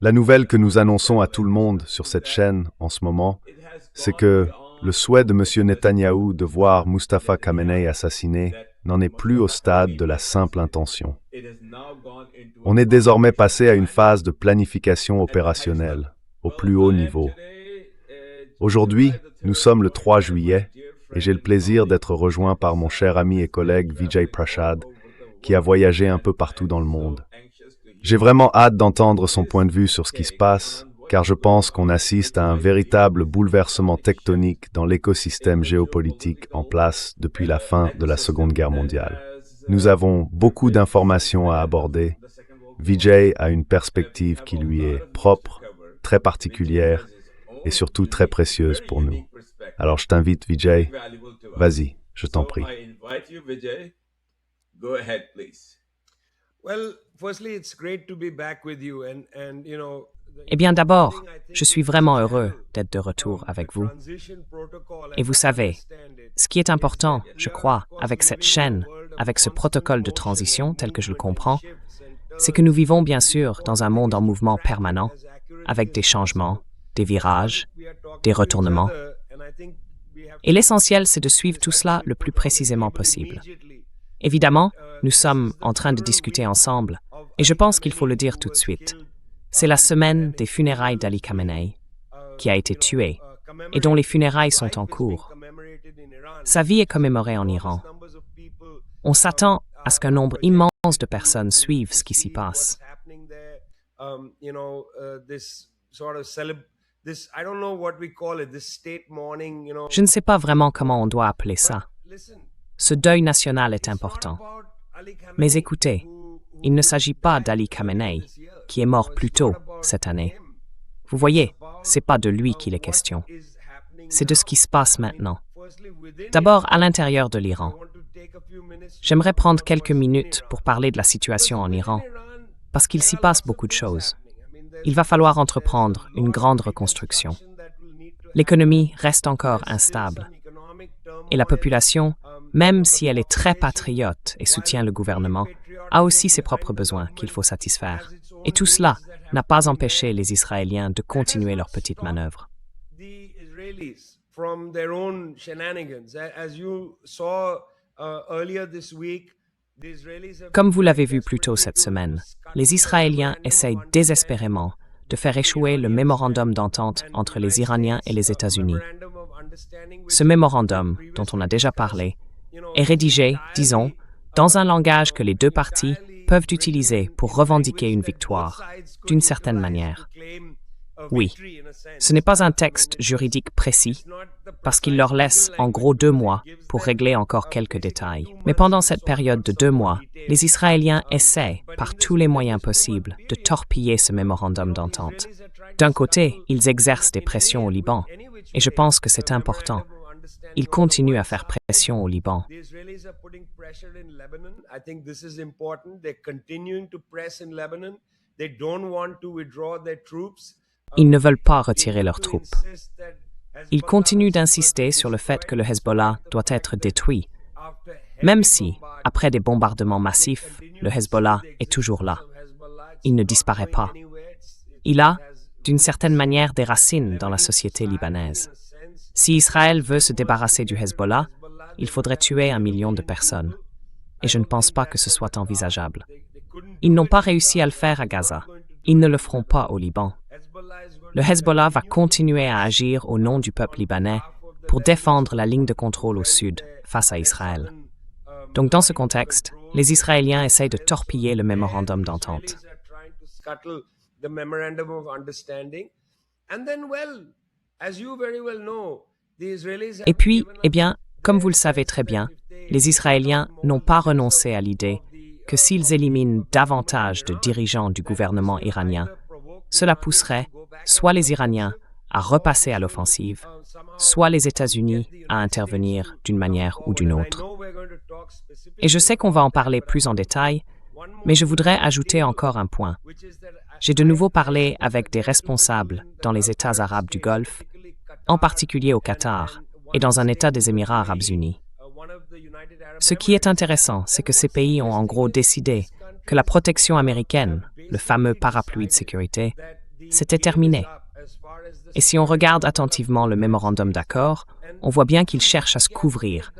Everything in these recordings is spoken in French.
La nouvelle que nous annonçons à tout le monde sur cette chaîne en ce moment, c'est que le souhait de M. Netanyahou de voir Mustafa Khamenei assassiné n'en est plus au stade de la simple intention. On est désormais passé à une phase de planification opérationnelle, au plus haut niveau. Aujourd'hui, nous sommes le 3 juillet et j'ai le plaisir d'être rejoint par mon cher ami et collègue Vijay Prashad, qui a voyagé un peu partout dans le monde. J'ai vraiment hâte d'entendre son point de vue sur ce qui se passe, car je pense qu'on assiste à un véritable bouleversement tectonique dans l'écosystème géopolitique en place depuis la fin de la Seconde Guerre mondiale. Nous avons beaucoup d'informations à aborder. Vijay a une perspective qui lui est propre, très particulière et surtout très précieuse pour nous. Alors je t'invite, Vijay, vas-y, je t'en prie. Eh bien d'abord, je suis vraiment heureux d'être de retour avec vous. Et vous savez, ce qui est important, je crois, avec cette chaîne, avec ce protocole de transition tel que je le comprends, c'est que nous vivons bien sûr dans un monde en mouvement permanent, avec des changements, des virages, des retournements. Et l'essentiel, c'est de suivre tout cela le plus précisément possible. Évidemment, nous sommes en train de discuter ensemble, et je pense qu'il faut le dire tout de suite. C'est la semaine des funérailles d'Ali Khamenei, qui a été tué, et dont les funérailles sont en cours. Sa vie est commémorée en Iran. On s'attend à ce qu'un nombre immense de personnes suivent ce qui s'y passe. Je ne sais pas vraiment comment on doit appeler ça. Ce deuil national est important. Mais écoutez, il ne s'agit pas d'Ali Khamenei, qui est mort plus tôt cette année. Vous voyez, c'est pas de lui qu'il est question. C'est de ce qui se passe maintenant. D'abord, à l'intérieur de l'Iran. J'aimerais prendre quelques minutes pour parler de la situation en Iran, parce qu'il s'y passe beaucoup de choses. Il va falloir entreprendre une grande reconstruction. L'économie reste encore instable. Et la population, même si elle est très patriote et soutient le gouvernement, a aussi ses propres besoins qu'il faut satisfaire. Et tout cela n'a pas empêché les Israéliens de continuer leurs petites manœuvres. Comme vous l'avez vu plus tôt cette semaine, les Israéliens essayent désespérément de faire échouer le mémorandum d'entente entre les Iraniens et les États-Unis. Ce mémorandum, dont on a déjà parlé, est rédigé, disons, dans un langage que les deux parties peuvent utiliser pour revendiquer une victoire, d'une certaine manière. Oui, ce n'est pas un texte juridique précis, parce qu'il leur laisse en gros 2 mois pour régler encore quelques détails. Mais pendant cette période de 2 mois, les Israéliens essaient, par tous les moyens possibles, de torpiller ce mémorandum d'entente. D'un côté, ils exercent des pressions au Liban, et je pense que c'est important. Ils continuent à faire pression au Liban. Ils ne veulent pas retirer leurs troupes. Ils continuent d'insister sur le fait que le Hezbollah doit être détruit, même si, après des bombardements massifs, le Hezbollah est toujours là. Il ne disparaît pas. Il a, d'une certaine manière, des racines dans la société libanaise. Si Israël veut se débarrasser du Hezbollah, il faudrait tuer 1 million de personnes. Et je ne pense pas que ce soit envisageable. Ils n'ont pas réussi à le faire à Gaza. Ils ne le feront pas au Liban. Le Hezbollah va continuer à agir au nom du peuple libanais pour défendre la ligne de contrôle au sud face à Israël. Donc dans ce contexte, les Israéliens essayent de torpiller le mémorandum d'entente. Et puis, eh bien, comme vous le savez très bien, les Israéliens n'ont pas renoncé à l'idée que s'ils éliminent davantage de dirigeants du gouvernement iranien, cela pousserait soit les Iraniens à repasser à l'offensive, soit les États-Unis à intervenir d'une manière ou d'une autre. Et je sais qu'on va en parler plus en détail, mais je voudrais ajouter encore un point. J'ai de nouveau parlé avec des responsables dans les États arabes du Golfe, en particulier au Qatar et dans un État des Émirats arabes unis. Ce qui est intéressant, c'est que ces pays ont en gros décidé que la protection américaine, le fameux parapluie de sécurité, s'était terminée. Et si on regarde attentivement le mémorandum d'accord, on voit bien qu'il cherche à se couvrir,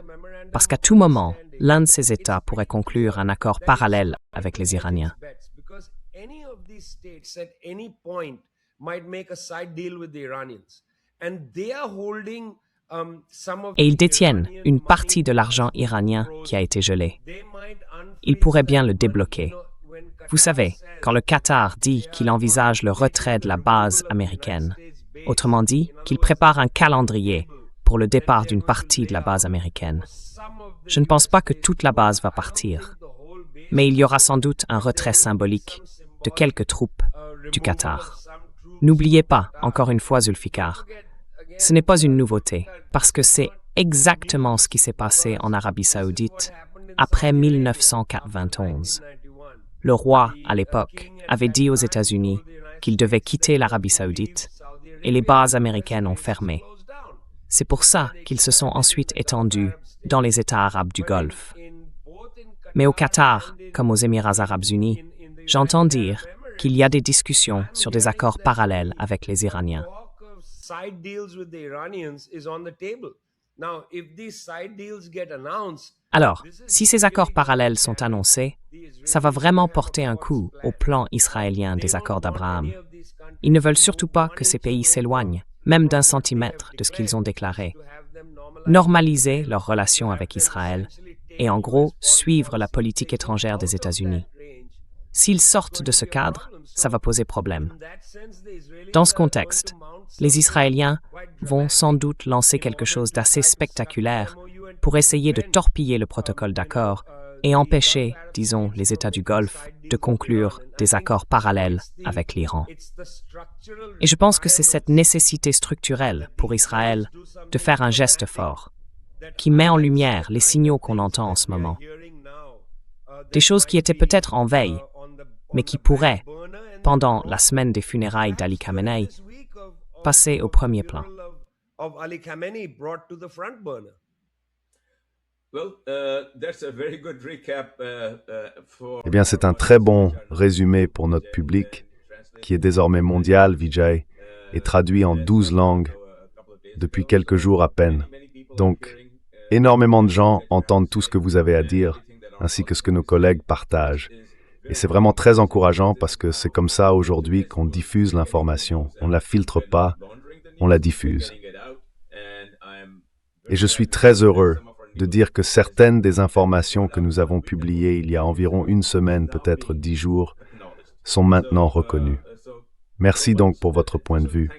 parce qu'à tout moment, l'un de ces États pourrait conclure un accord parallèle avec les Iraniens. Et ils détiennent une partie de l'argent iranien qui a été gelé. Ils pourraient bien le débloquer. Vous savez, quand le Qatar dit qu'il envisage le retrait de la base américaine, autrement dit, qu'il prépare un calendrier pour le départ d'une partie de la base américaine. Je ne pense pas que toute la base va partir, mais il y aura sans doute un retrait symbolique de quelques troupes du Qatar. N'oubliez pas, encore une fois, Zulfikar, ce n'est pas une nouveauté, parce que c'est exactement ce qui s'est passé en Arabie Saoudite après 1991. Le roi, à l'époque, avait dit aux États-Unis qu'il devait quitter l'Arabie Saoudite et les bases américaines ont fermé. C'est pour ça qu'ils se sont ensuite étendus dans les États arabes du Golfe. Mais au Qatar, comme aux Émirats arabes unis, j'entends dire qu'il y a des discussions sur des accords parallèles avec les Iraniens. Alors, si ces accords parallèles sont annoncés, ça va vraiment porter un coup au plan israélien des accords d'Abraham. Ils ne veulent surtout pas que ces pays s'éloignent, même d'un centimètre de ce qu'ils ont déclaré. Normaliser leurs relations avec Israël et en gros suivre la politique étrangère des États-Unis. S'ils sortent de ce cadre, ça va poser problème. Dans ce contexte, les Israéliens vont sans doute lancer quelque chose d'assez spectaculaire pour essayer de torpiller le protocole d'accord et empêcher, disons, les États du Golfe de conclure des accords parallèles avec l'Iran. Et je pense que c'est cette nécessité structurelle pour Israël de faire un geste fort, qui met en lumière les signaux qu'on entend en ce moment. Des choses qui étaient peut-être en veille, mais qui pourraient, pendant la semaine des funérailles d'Ali Khamenei, passer au premier plan. Eh bien, c'est un très bon résumé pour notre public, qui est désormais mondial, Vijay, et traduit en 12 langues depuis quelques jours à peine. Donc, énormément de gens entendent tout ce que vous avez à dire, ainsi que ce que nos collègues partagent. Et c'est vraiment très encourageant parce que c'est comme ça aujourd'hui qu'on diffuse l'information. On ne la filtre pas, on la diffuse. Et je suis très heureux de dire que certaines des informations que nous avons publiées il y a environ une semaine, peut-être 10 jours, sont maintenant reconnues. Merci donc pour votre point de vue.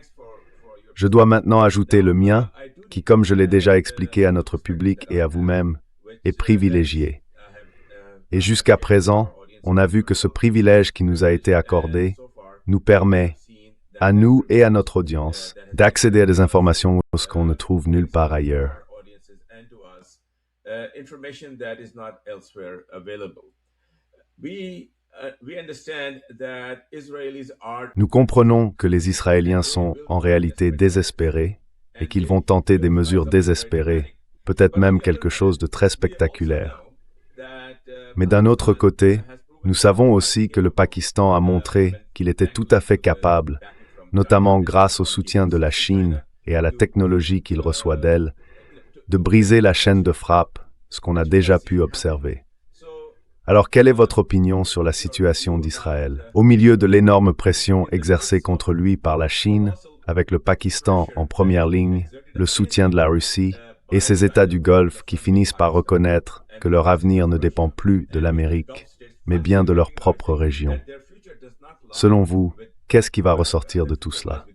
Je dois maintenant ajouter le mien, qui, comme je l'ai déjà expliqué à notre public et à vous-même, est privilégié. Et jusqu'à présent, on a vu que ce privilège qui nous a été accordé nous permet, à nous et à notre audience, d'accéder à des informations qu'on ne trouve nulle part ailleurs. Nous comprenons que les Israéliens sont en réalité désespérés et qu'ils vont tenter des mesures désespérées, peut-être même quelque chose de très spectaculaire. Mais d'un autre côté, nous savons aussi que le Pakistan a montré qu'il était tout à fait capable, notamment grâce au soutien de la Chine et à la technologie qu'il reçoit d'elle, de briser la chaîne de frappe, ce qu'on a déjà pu observer. Alors, quelle est votre opinion sur la situation d'Israël, au milieu de l'énorme pression exercée contre lui par la Chine, avec le Pakistan en première ligne, le soutien de la Russie et ces États du Golfe qui finissent par reconnaître que leur avenir ne dépend plus de l'Amérique, mais bien de leur propre région. Selon vous, qu'est-ce qui va ressortir de tout cela?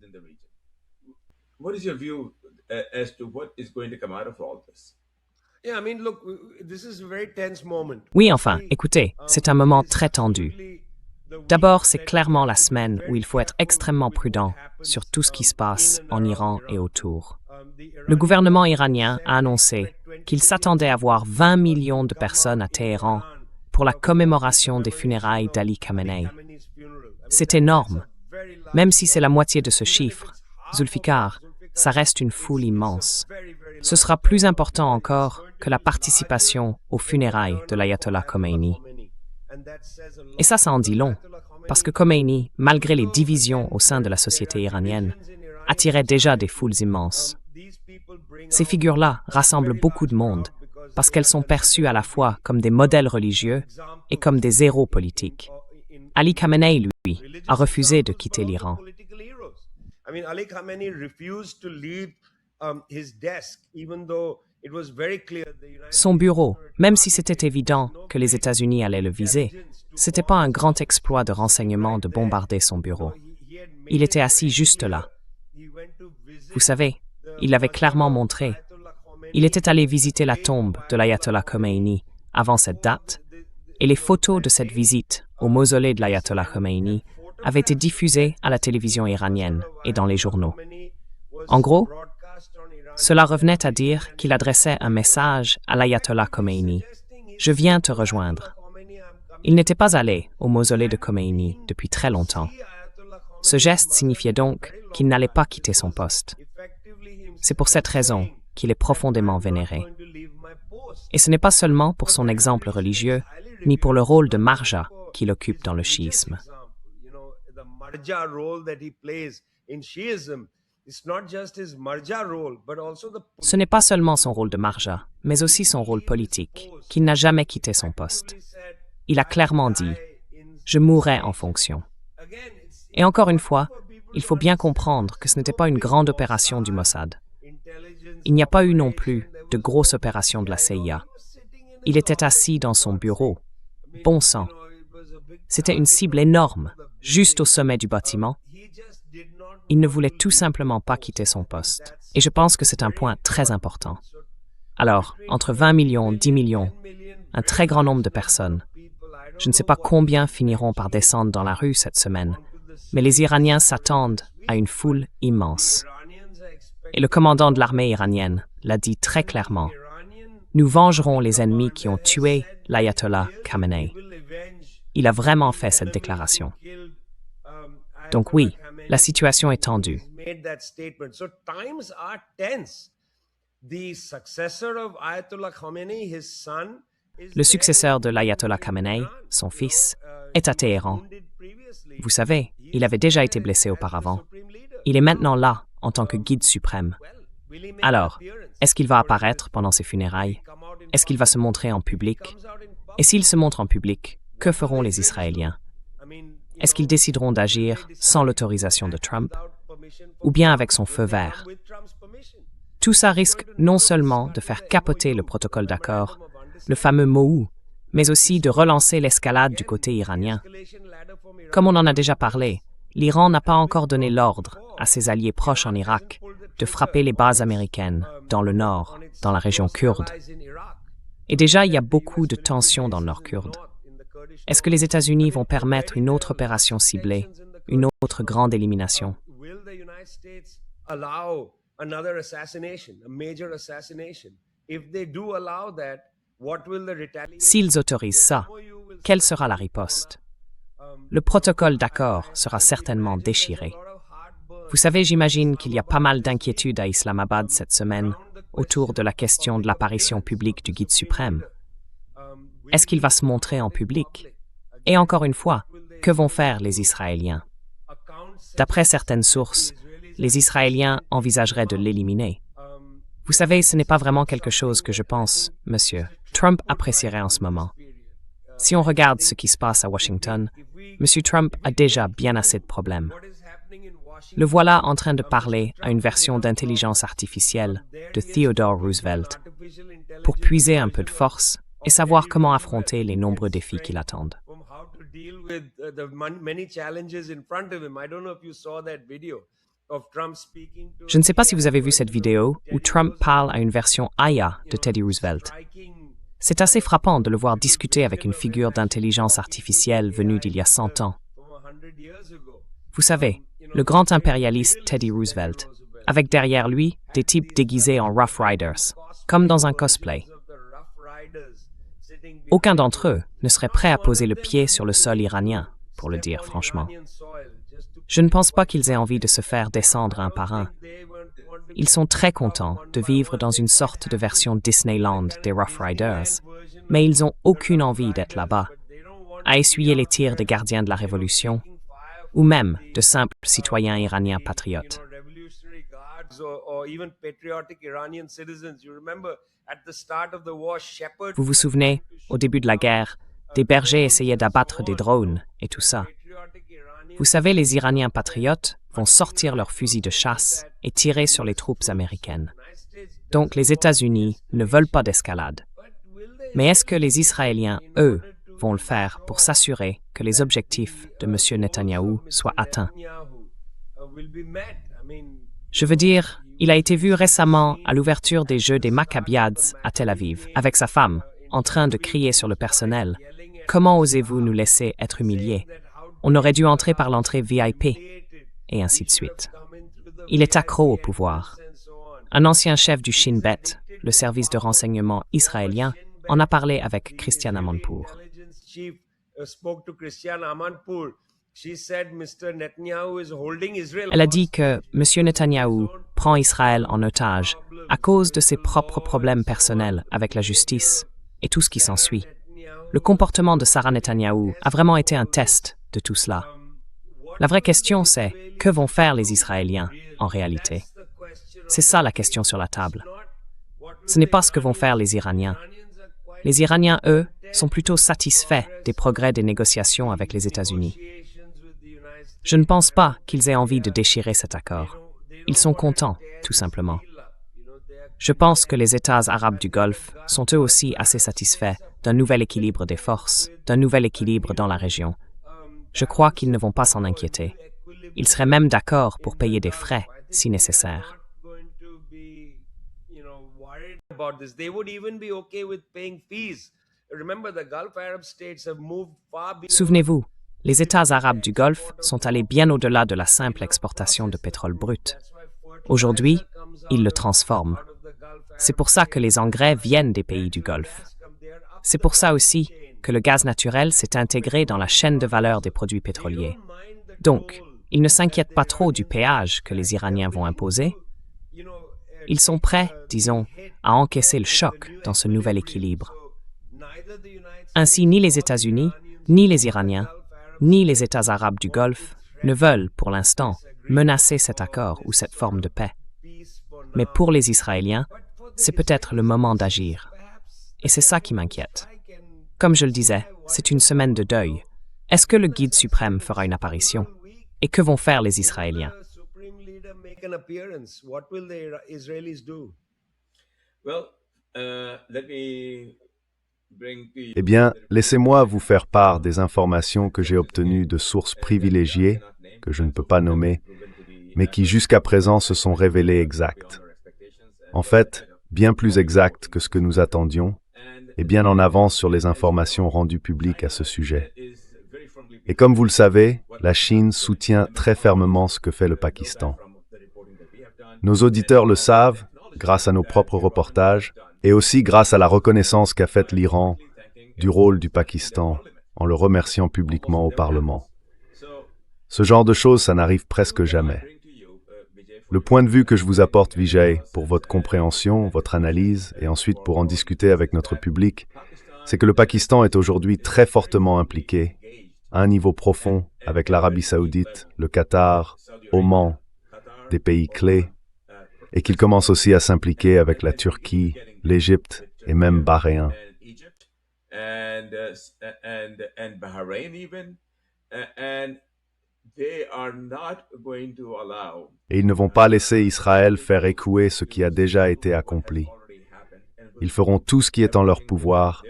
Oui, enfin, écoutez, c'est un moment très tendu. D'abord, c'est clairement la semaine où il faut être extrêmement prudent sur tout ce qui se passe en Iran et autour. Le gouvernement iranien a annoncé qu'il s'attendait à voir 20 millions de personnes à Téhéran pour la commémoration des funérailles d'Ali Khamenei. C'est énorme. Même si c'est la moitié de ce chiffre, Zulfikar, ça reste une foule immense. Ce sera plus important encore que la participation aux funérailles de l'ayatollah Khomeini. Et ça en dit long, parce que Khomeini, malgré les divisions au sein de la société iranienne, attirait déjà des foules immenses. Ces figures-là rassemblent beaucoup de monde, parce qu'elles sont perçues à la fois comme des modèles religieux et comme des héros politiques. Ali Khamenei, lui, a refusé de quitter l'Iran. Son bureau, même si c'était évident que les États-Unis allaient le viser, c'était pas un grand exploit de renseignement de bombarder son bureau. Il était assis juste là. Vous savez, il l'avait clairement montré. Il était allé visiter la tombe de l'ayatollah Khomeini avant cette date, et les photos de cette visite au mausolée de l'ayatollah Khomeini avaient été diffusées à la télévision iranienne et dans les journaux. En gros, cela revenait à dire qu'il adressait un message à l'ayatollah Khomeini. « Je viens te rejoindre ». Il n'était pas allé au mausolée de Khomeini depuis très longtemps. Ce geste signifiait donc qu'il n'allait pas quitter son poste. C'est pour cette raison qu'il est profondément vénéré. Et ce n'est pas seulement pour son exemple religieux, ni pour le rôle de marja qu'il occupe dans le chiisme. Ce n'est pas seulement son rôle de marja, mais aussi son rôle politique, qu'il n'a jamais quitté son poste. Il a clairement dit « Je mourrai en fonction ». Et encore une fois, il faut bien comprendre que ce n'était pas une grande opération du Mossad. Il n'y a pas eu non plus de grosse opération de la CIA. Il était assis dans son bureau. Bon sang. C'était une cible énorme, juste au sommet du bâtiment. Il ne voulait tout simplement pas quitter son poste. Et je pense que c'est un point très important. Alors, entre 20 millions, 10 millions, un très grand nombre de personnes, je ne sais pas combien finiront par descendre dans la rue cette semaine, mais les Iraniens s'attendent à une foule immense. Et le commandant de l'armée iranienne l'a dit très clairement. Nous vengerons les ennemis qui ont tué l'ayatollah Khamenei. Il a vraiment fait cette déclaration. Donc oui, la situation est tendue. Le successeur de l'ayatollah Khamenei, son fils, est à Téhéran. Vous savez, il avait déjà été blessé auparavant. Il est maintenant là en tant que guide suprême. Alors, est-ce qu'il va apparaître pendant ses funérailles? Est-ce qu'il va se montrer en public? Et s'il se montre en public, que feront les Israéliens? Est-ce qu'ils décideront d'agir sans l'autorisation de Trump? Ou bien avec son feu vert? Tout ça risque non seulement de faire capoter le protocole d'accord, le fameux MOU, mais aussi de relancer l'escalade du côté iranien. Comme on en a déjà parlé, l'Iran n'a pas encore donné l'ordre à ses alliés proches en Irak de frapper les bases américaines dans le nord, dans la région kurde. Et déjà, il y a beaucoup de tensions dans le nord kurde. Est-ce que les États-Unis vont permettre une autre opération ciblée, une autre grande élimination? S'ils autorisent ça, quelle sera la riposte? Le protocole d'accord sera certainement déchiré. Vous savez, j'imagine qu'il y a pas mal d'inquiétudes à Islamabad cette semaine autour de la question de l'apparition publique du guide suprême. Est-ce qu'il va se montrer en public? Et encore une fois, que vont faire les Israéliens? D'après certaines sources, les Israéliens envisageraient de l'éliminer. Vous savez, ce n'est pas vraiment quelque chose que je pense, monsieur, Trump apprécierait en ce moment. Si on regarde ce qui se passe à Washington, monsieur Trump a déjà bien assez de problèmes. Le voilà en train de parler à une version d'intelligence artificielle de Theodore Roosevelt pour puiser un peu de force et savoir comment affronter les nombreux défis qui l'attendent. Je ne sais pas si vous avez vu cette vidéo où Trump parle à une version IA de Teddy Roosevelt. C'est assez frappant de le voir discuter avec une figure d'intelligence artificielle venue d'il y a 100 ans. Vous savez, le grand impérialiste Teddy Roosevelt, avec derrière lui des types déguisés en Rough Riders, comme dans un cosplay. Aucun d'entre eux ne serait prêt à poser le pied sur le sol iranien, pour le dire franchement. Je ne pense pas qu'ils aient envie de se faire descendre un par un. Ils sont très contents de vivre dans une sorte de version Disneyland des Rough Riders, mais ils n'ont aucune envie d'être là-bas. à essuyer les tirs des gardiens de la Révolution, ou même de simples citoyens iraniens patriotes. Vous vous souvenez, au début de la guerre, des bergers essayaient d'abattre des drones et tout ça. Vous savez, les Iraniens patriotes vont sortir leurs fusils de chasse et tirer sur les troupes américaines. Donc les États-Unis ne veulent pas d'escalade. Mais est-ce que les Israéliens, eux, vont le faire pour s'assurer que les objectifs de M. Netanyahou soient atteints? Je veux dire, il a été vu récemment à l'ouverture des Jeux des Maccabiades à Tel Aviv, avec sa femme, en train de crier sur le personnel. « Comment osez-vous nous laisser être humiliés? On aurait dû entrer par l'entrée VIP. » Et ainsi de suite. Il est accro au pouvoir. Un ancien chef du Shin Bet, le service de renseignement israélien, en a parlé avec Christiane Amanpour. Elle a dit que M. Netanyahou prend Israël en otage à cause de ses propres problèmes personnels avec la justice et tout ce qui s'ensuit. Le comportement de Sarah Netanyahou a vraiment été un test de tout cela. La vraie question, c'est que vont faire les Israéliens en réalité? C'est ça la question sur la table. Ce n'est pas ce que vont faire les Iraniens. Les Iraniens, eux, sont plutôt satisfaits des progrès des négociations avec les États-Unis. Je ne pense pas qu'ils aient envie de déchirer cet accord. Ils sont contents, tout simplement. Je pense que les États arabes du Golfe sont eux aussi assez satisfaits d'un nouvel équilibre des forces, d'un nouvel équilibre dans la région. Je crois qu'ils ne vont pas s'en inquiéter. Ils seraient même d'accord pour payer des frais, si nécessaire. Souvenez-vous, les États arabes du Golfe sont allés bien au-delà de la simple exportation de pétrole brut. Aujourd'hui, ils le transforment. C'est pour ça que les engrais viennent des pays du Golfe. C'est pour ça aussi que le gaz naturel s'est intégré dans la chaîne de valeur des produits pétroliers. Donc, ils ne s'inquiètent pas trop du péage que les Iraniens vont imposer. Ils sont prêts, disons, à encaisser le choc dans ce nouvel équilibre. Ainsi, ni les États-Unis, ni les Iraniens, ni les États arabes du Golfe ne veulent, pour l'instant, menacer cet accord ou cette forme de paix. Mais pour les Israéliens, c'est peut-être le moment d'agir. Et c'est ça qui m'inquiète. Comme je le disais, c'est une semaine de deuil. Est-ce que le guide suprême fera une apparition? Et que vont faire les Israéliens? Eh bien, laissez-moi vous faire part des informations que j'ai obtenues de sources privilégiées, que je ne peux pas nommer, mais qui jusqu'à présent se sont révélées exactes. En fait, bien plus exactes que ce que nous attendions, et bien en avance sur les informations rendues publiques à ce sujet. Et comme vous le savez, la Chine soutient très fermement ce que fait le Pakistan. Nos auditeurs le savent, grâce à nos propres reportages, et aussi grâce à la reconnaissance qu'a faite l'Iran du rôle du Pakistan, en le remerciant publiquement au Parlement. Ce genre de choses, ça n'arrive presque jamais. Le point de vue que je vous apporte, Vijay, pour votre compréhension, votre analyse, et ensuite pour en discuter avec notre public, c'est que le Pakistan est aujourd'hui très fortement impliqué, à un niveau profond, avec l'Arabie Saoudite, le Qatar, Oman, des pays clés, et qu'il commence aussi à s'impliquer avec la Turquie, l'Égypte et même Bahreïn. Et ils ne vont pas laisser Israël faire échouer ce qui a déjà été accompli. Ils feront tout ce qui est en leur pouvoir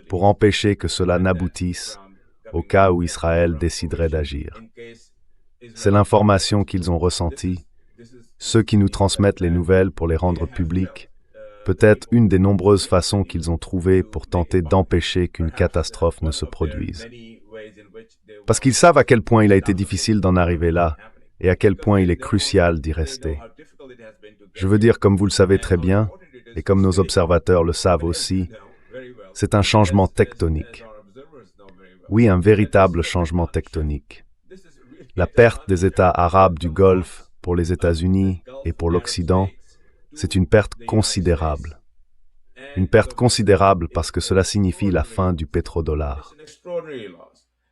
pour empêcher que cela n'aboutisse au cas où Israël déciderait d'agir. C'est l'information qu'ils ont ressentie, ceux qui nous transmettent les nouvelles pour les rendre publiques, peut-être une des nombreuses façons qu'ils ont trouvées pour tenter d'empêcher qu'une catastrophe ne se produise. Parce qu'ils savent à quel point il a été difficile d'en arriver là, et à quel point il est crucial d'y rester. Je veux dire, comme vous le savez très bien, et comme nos observateurs le savent aussi, c'est un changement tectonique. Oui, un véritable changement tectonique. La perte des États arabes du Golfe pour les États-Unis et pour l'Occident, c'est une perte considérable. Une perte considérable parce que cela signifie la fin du pétrodollar.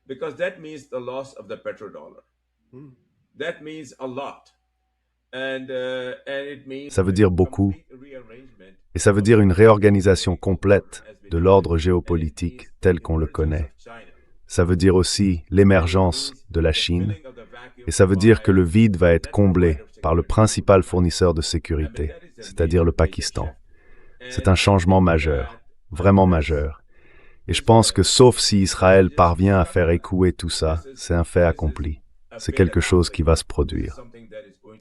because that means the loss of the petrodollar. That means a lot. And it means Ça veut dire beaucoup, complete rearrangement et ça veut dire une réorganisation complète de l'ordre géopolitique tel qu'on le connaît. Ça veut dire aussi l'émergence de la Chine, et ça veut dire que le vide va être comblé par le principal fournisseur de sécurité, c'est-à-dire le Pakistan. C'est un changement majeur, vraiment majeur. Et je pense que sauf si Israël parvient à faire écouler tout ça, c'est un fait accompli. C'est quelque chose qui va se produire.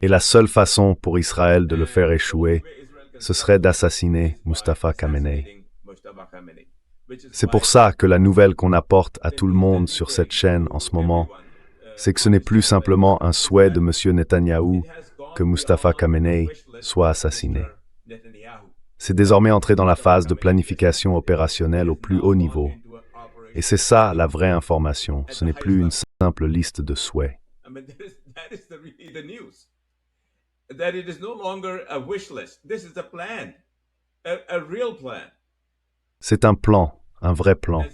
Et la seule façon pour Israël de le faire échouer, ce serait d'assassiner Mustafa Khamenei. C'est pour ça que la nouvelle qu'on apporte à tout le monde sur cette chaîne en ce moment, c'est que ce n'est plus simplement un souhait de M. Netanyahou que Mustafa Khamenei soit assassiné. C'est désormais entré dans la phase de planification opérationnelle au plus haut niveau. Et c'est ça la vraie information, ce n'est plus une simple liste de souhaits. That is really the news. That it is no longer a wish list. This is a plan, a real plan. C'est un plan, un vrai plan.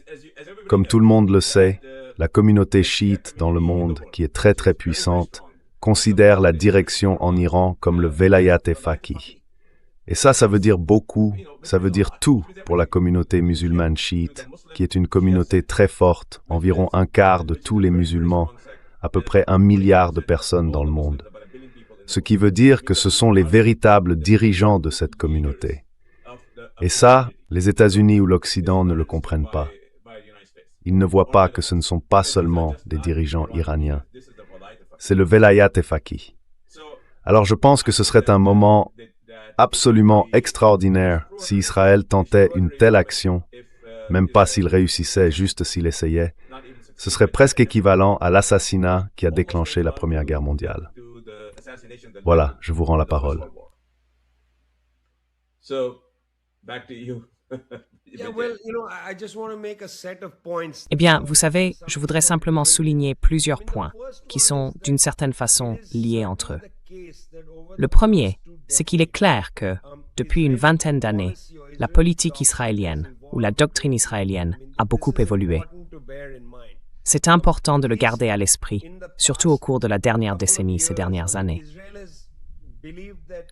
Comme tout le monde le sait, la communauté chiite dans le monde, qui est très très puissante, considère la direction en Iran comme le Velayat-e-Faqih. Et ça veut dire beaucoup, ça veut dire tout pour la communauté musulmane chiite, qui est une communauté très forte, environ un quart de tous les musulmans, à peu près 1 milliard de personnes dans le monde. Ce qui veut dire que ce sont les véritables dirigeants de cette communauté. Et ça, les États-Unis ou l'Occident ne le comprennent pas. Ils ne voient pas que ce ne sont pas seulement des dirigeants iraniens. C'est le Velayat-e-Faqih. Alors je pense que ce serait un moment absolument extraordinaire si Israël tentait une telle action, même pas s'il réussissait, juste s'il essayait. Ce serait presque équivalent à l'assassinat qui a déclenché la Première Guerre mondiale. Voilà, je vous rends la parole. Eh bien, vous savez, je voudrais simplement souligner plusieurs points qui sont d'une certaine façon liés entre eux. Le premier, c'est qu'il est clair que, depuis une vingtaine d'années, la politique israélienne ou la doctrine israélienne a beaucoup évolué. C'est important de le garder à l'esprit, surtout au cours de la dernière décennie, ces dernières années.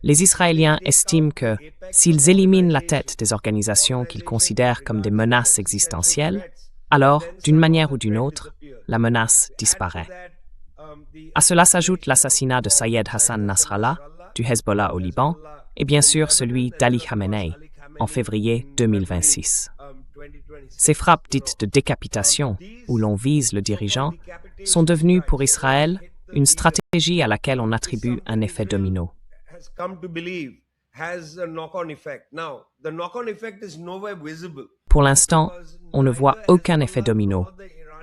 Les Israéliens estiment que, s'ils éliminent la tête des organisations qu'ils considèrent comme des menaces existentielles, alors, d'une manière ou d'une autre, la menace disparaît. À cela s'ajoute l'assassinat de Sayed Hassan Nasrallah, du Hezbollah au Liban, et bien sûr celui d'Ali Khamenei, en février 2026. Ces frappes dites de décapitation, où l'on vise le dirigeant, sont devenues pour Israël une stratégie à laquelle on attribue un effet domino. Pour l'instant, on ne voit aucun effet domino,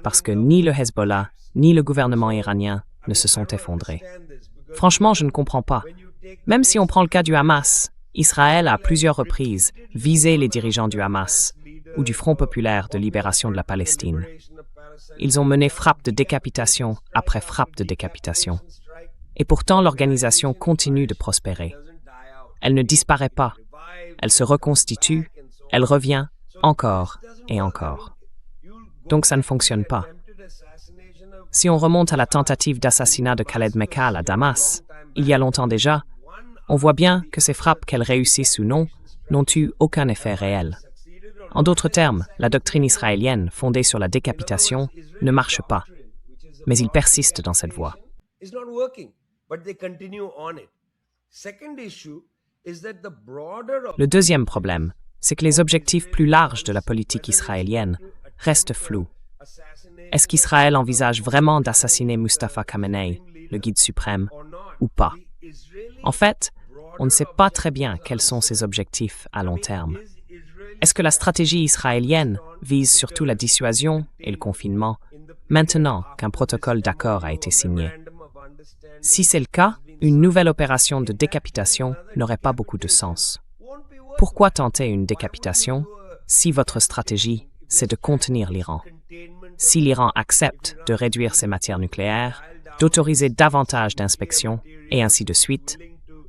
parce que ni le Hezbollah, ni le gouvernement iranien ne se sont effondrés. Franchement, je ne comprends pas. Même si on prend le cas du Hamas, Israël a à plusieurs reprises visé les dirigeants du Hamas ou du Front populaire de libération de la Palestine. Ils ont mené frappe de décapitation après frappe de décapitation. Et pourtant, l'organisation continue de prospérer. Elle ne disparaît pas. Elle se reconstitue, elle revient encore et encore. Donc ça ne fonctionne pas. Si on remonte à la tentative d'assassinat de Khaled Mekal à Damas, il y a longtemps déjà, on voit bien que ces frappes, qu'elles réussissent ou non, n'ont eu aucun effet réel. En d'autres termes, la doctrine israélienne, fondée sur la décapitation, ne marche pas. Mais ils persistent dans cette voie. Le deuxième problème, c'est que les objectifs plus larges de la politique israélienne restent flous. Est-ce qu'Israël envisage vraiment d'assassiner Mustafa Khamenei, le guide suprême, ou pas? En fait, on ne sait pas très bien quels sont ses objectifs à long terme. Est-ce que la stratégie israélienne vise surtout la dissuasion et le confinement, maintenant qu'un protocole d'accord a été signé? Si c'est le cas, une nouvelle opération de décapitation n'aurait pas beaucoup de sens. Pourquoi tenter une décapitation si votre stratégie, c'est de contenir l'Iran? Si l'Iran accepte de réduire ses matières nucléaires, d'autoriser davantage d'inspections, et ainsi de suite,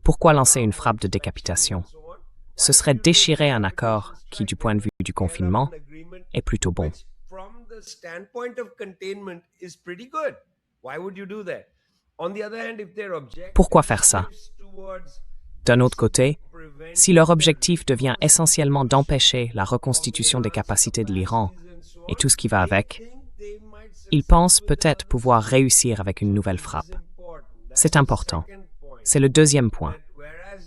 pourquoi lancer une frappe de décapitation? Ce serait déchirer un accord qui, du point de vue du confinement, est plutôt bon. Pourquoi faire ça? D'un autre côté, si leur objectif devient essentiellement d'empêcher la reconstitution des capacités de l'Iran et tout ce qui va avec, ils pensent peut-être pouvoir réussir avec une nouvelle frappe. C'est important. C'est le deuxième point.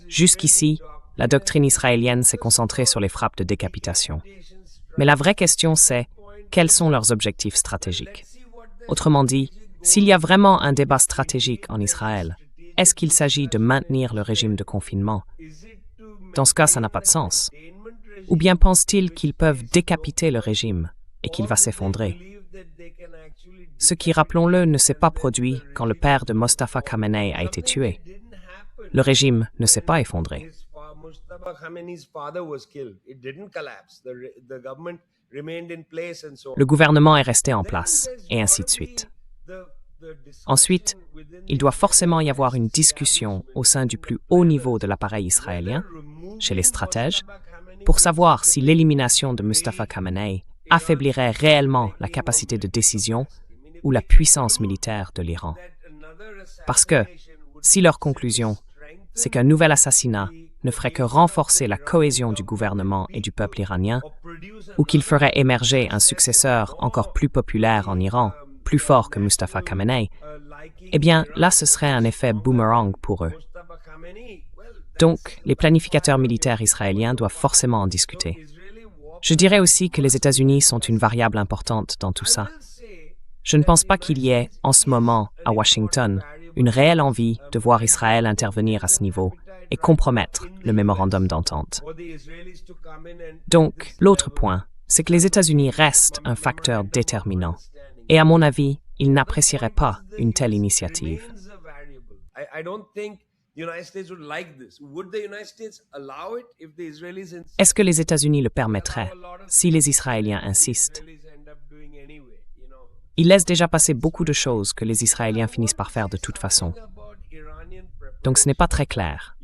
Jusqu'ici, la doctrine israélienne s'est concentrée sur les frappes de décapitation. Mais la vraie question c'est, quels sont leurs objectifs stratégiques? Autrement dit, s'il y a vraiment un débat stratégique en Israël, est-ce qu'il s'agit de maintenir le régime de confinement? Dans ce cas, ça n'a pas de sens. Ou bien pensent-ils qu'ils peuvent décapiter le régime et qu'il va s'effondrer? Ce qui, rappelons-le, ne s'est pas produit quand le père de Mostafa Khamenei a été tué. Le régime ne s'est pas effondré. Le gouvernement est resté en place, et ainsi de suite. Ensuite, il doit forcément y avoir une discussion au sein du plus haut niveau de l'appareil israélien, chez les stratèges, pour savoir si l'élimination de Mustafa Khamenei affaiblirait réellement la capacité de décision ou la puissance militaire de l'Iran. Parce que, si leur conclusion, c'est qu'un nouvel assassinat ne ferait que renforcer la cohésion du gouvernement et du peuple iranien, ou qu'il ferait émerger un successeur encore plus populaire en Iran, plus fort que Mustafa Khamenei, eh bien, là, ce serait un effet boomerang pour eux. Donc, les planificateurs militaires israéliens doivent forcément en discuter. Je dirais aussi que les États-Unis sont une variable importante dans tout ça. Je ne pense pas qu'il y ait, en ce moment, à Washington, une réelle envie de voir Israël intervenir à ce niveau et compromettre le mémorandum d'entente. Donc, l'autre point, c'est que les États-Unis restent un facteur déterminant. Et à mon avis, ils n'apprécieraient pas une telle initiative. Est-ce que les États-Unis le permettraient si les Israéliens insistent? Ils laissent déjà passer beaucoup de choses que les Israéliens finissent par faire de toute façon. Donc ce n'est pas très clair.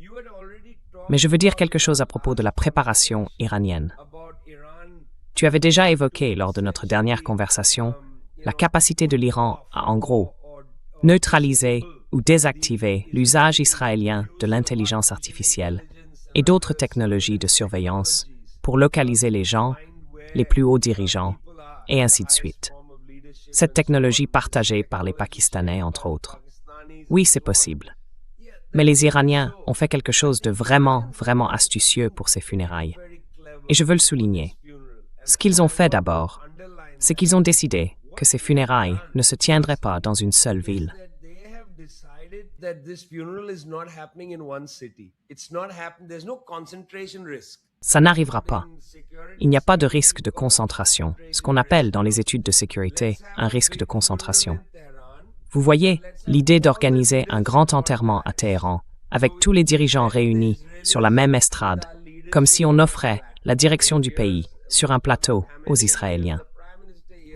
Mais je veux dire quelque chose à propos de la préparation iranienne. Tu avais déjà évoqué lors de notre dernière conversation la capacité de l'Iran à, en gros, neutraliser ou désactiver l'usage israélien de l'intelligence artificielle et d'autres technologies de surveillance pour localiser les gens, les plus hauts dirigeants, et ainsi de suite. Cette technologie partagée par les Pakistanais, entre autres. Oui, c'est possible. Mais les Iraniens ont fait quelque chose de vraiment, vraiment astucieux pour ces funérailles. Et je veux le souligner. Ce qu'ils ont fait d'abord, c'est qu'ils ont décidé que ces funérailles ne se tiendraient pas dans une seule ville. Ça n'arrivera pas. Il n'y a pas de risque de concentration, ce qu'on appelle dans les études de sécurité un risque de concentration. Vous voyez, l'idée d'organiser un grand enterrement à Téhéran, avec tous les dirigeants réunis sur la même estrade, comme si on offrait la direction du pays sur un plateau aux Israéliens.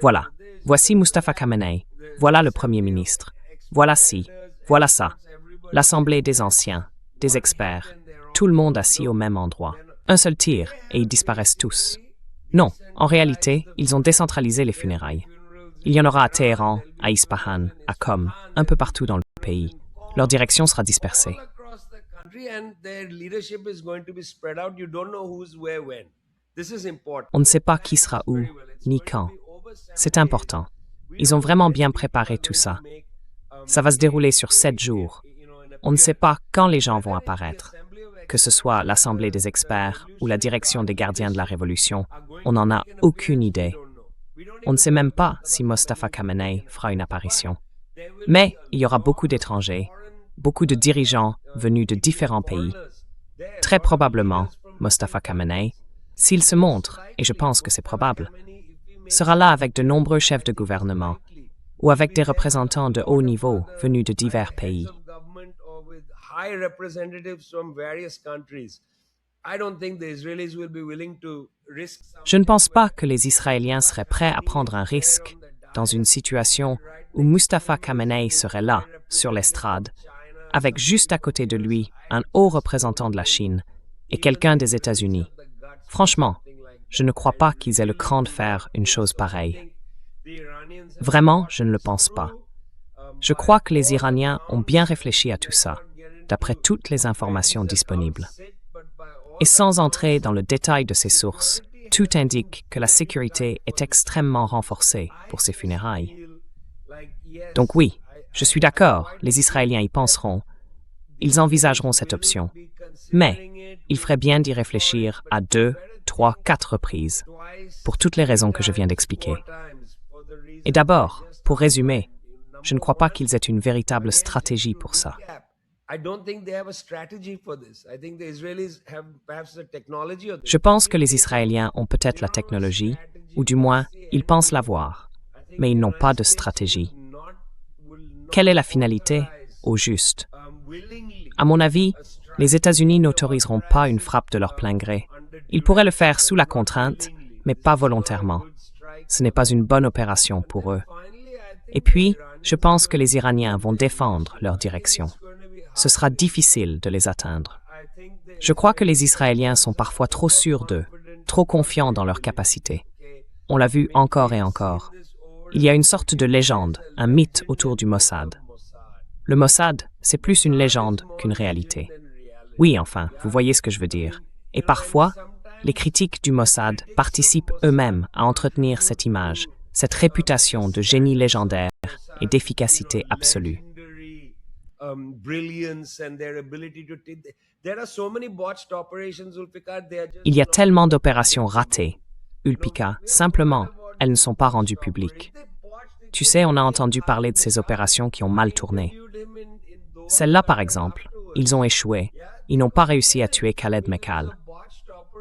Voilà, voici Mustafa Khamenei, voilà le Premier ministre, voilà ci, voilà ça, l'Assemblée des anciens, des experts, tout le monde assis au même endroit. Un seul tir et ils disparaissent tous. Non, en réalité, ils ont décentralisé les funérailles. Il y en aura à Téhéran, à Ispahan, à Qom, un peu partout dans le pays. Leur direction sera dispersée. On ne sait pas qui sera où, ni quand. C'est important. Ils ont vraiment bien préparé tout ça. Ça va se dérouler sur 7 jours. On ne sait pas quand les gens vont apparaître. Que ce soit l'Assemblée des experts ou la direction des gardiens de la Révolution, on n'en a aucune idée. On ne sait même pas si Mostafa Khamenei fera une apparition. Mais il y aura beaucoup d'étrangers, beaucoup de dirigeants venus de différents pays. Très probablement, Mostafa Khamenei, s'il se montre, et je pense que c'est probable, sera là avec de nombreux chefs de gouvernement ou avec des représentants de haut niveau venus de divers pays. Je ne pense pas que les Israéliens seraient prêts à prendre un risque dans une situation où Mustafa Khamenei serait là, sur l'estrade, avec juste à côté de lui un haut représentant de la Chine et quelqu'un des États-Unis. Franchement, je ne crois pas qu'ils aient le cran de faire une chose pareille. Vraiment, je ne le pense pas. Je crois que les Iraniens ont bien réfléchi à tout ça, d'après toutes les informations disponibles. Et sans entrer dans le détail de ces sources, tout indique que la sécurité est extrêmement renforcée pour ces funérailles. Donc oui, je suis d'accord, les Israéliens y penseront, ils envisageront cette option. Mais il ferait bien d'y réfléchir à 2, 3, 4 reprises, pour toutes les raisons que je viens d'expliquer. Et d'abord, pour résumer, je ne crois pas qu'ils aient une véritable stratégie pour ça. Je pense que les Israéliens ont peut-être la technologie, ou du moins, ils pensent l'avoir, mais ils n'ont pas de stratégie. Quelle est la finalité, au juste? À mon avis, les États-Unis n'autoriseront pas une frappe de leur plein gré. Ils pourraient le faire sous la contrainte, mais pas volontairement. Ce n'est pas une bonne opération pour eux. Et puis, je pense que les Iraniens vont défendre leur direction. Ce sera difficile de les atteindre. Je crois que les Israéliens sont parfois trop sûrs d'eux, trop confiants dans leurs capacités. On l'a vu encore et encore. Il y a une sorte de légende, un mythe autour du Mossad. Le Mossad, c'est plus une légende qu'une réalité. Oui, enfin, vous voyez ce que je veux dire. Et parfois, les critiques du Mossad participent eux-mêmes à entretenir cette image, cette réputation de génie légendaire et d'efficacité absolue. Il y a tellement d'opérations ratées. Ulpika, simplement, elles ne sont pas rendues publiques. Tu sais, on a entendu parler de ces opérations qui ont mal tourné. Celle-là, par exemple, ils ont échoué. Ils n'ont pas réussi à tuer Khaled Mekal.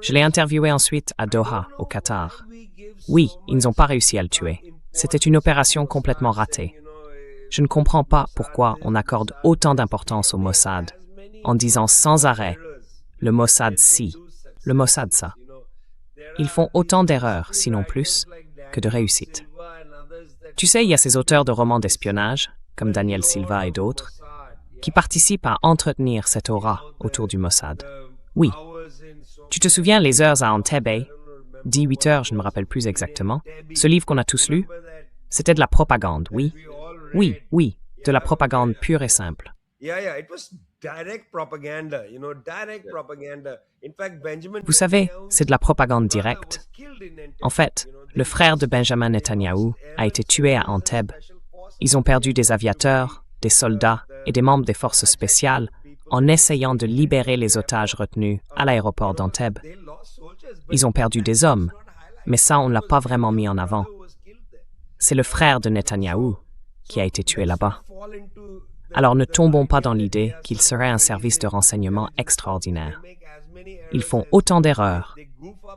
Je l'ai interviewé ensuite à Doha, au Qatar. Oui, ils n'ont pas réussi à le tuer. C'était une opération complètement ratée. Je ne comprends pas pourquoi on accorde autant d'importance au Mossad, en disant sans arrêt « le Mossad ci, le Mossad ça ». Ils font autant d'erreurs, sinon plus, que de réussites. Tu sais, il y a ces auteurs de romans d'espionnage, comme Daniel Silva et d'autres, qui participent à entretenir cette aura autour du Mossad. Oui. Tu te souviens les heures à Entebbe, 18 heures, je ne me rappelle plus exactement, ce livre qu'on a tous lu? C'était de la propagande, oui. Oui, oui, de la propagande pure et simple. Vous savez, c'est de la propagande directe. En fait, le frère de Benjamin Netanyahou a été tué à Entebbe. Ils ont perdu des aviateurs, des soldats et des membres des forces spéciales en essayant de libérer les otages retenus à l'aéroport d'Entebbe. Ils ont perdu des hommes, mais ça, on ne l'a pas vraiment mis en avant. C'est le frère de Netanyahou qui a été tué là-bas. Alors ne tombons pas dans l'idée qu'il serait un service de renseignement extraordinaire. Ils font autant d'erreurs,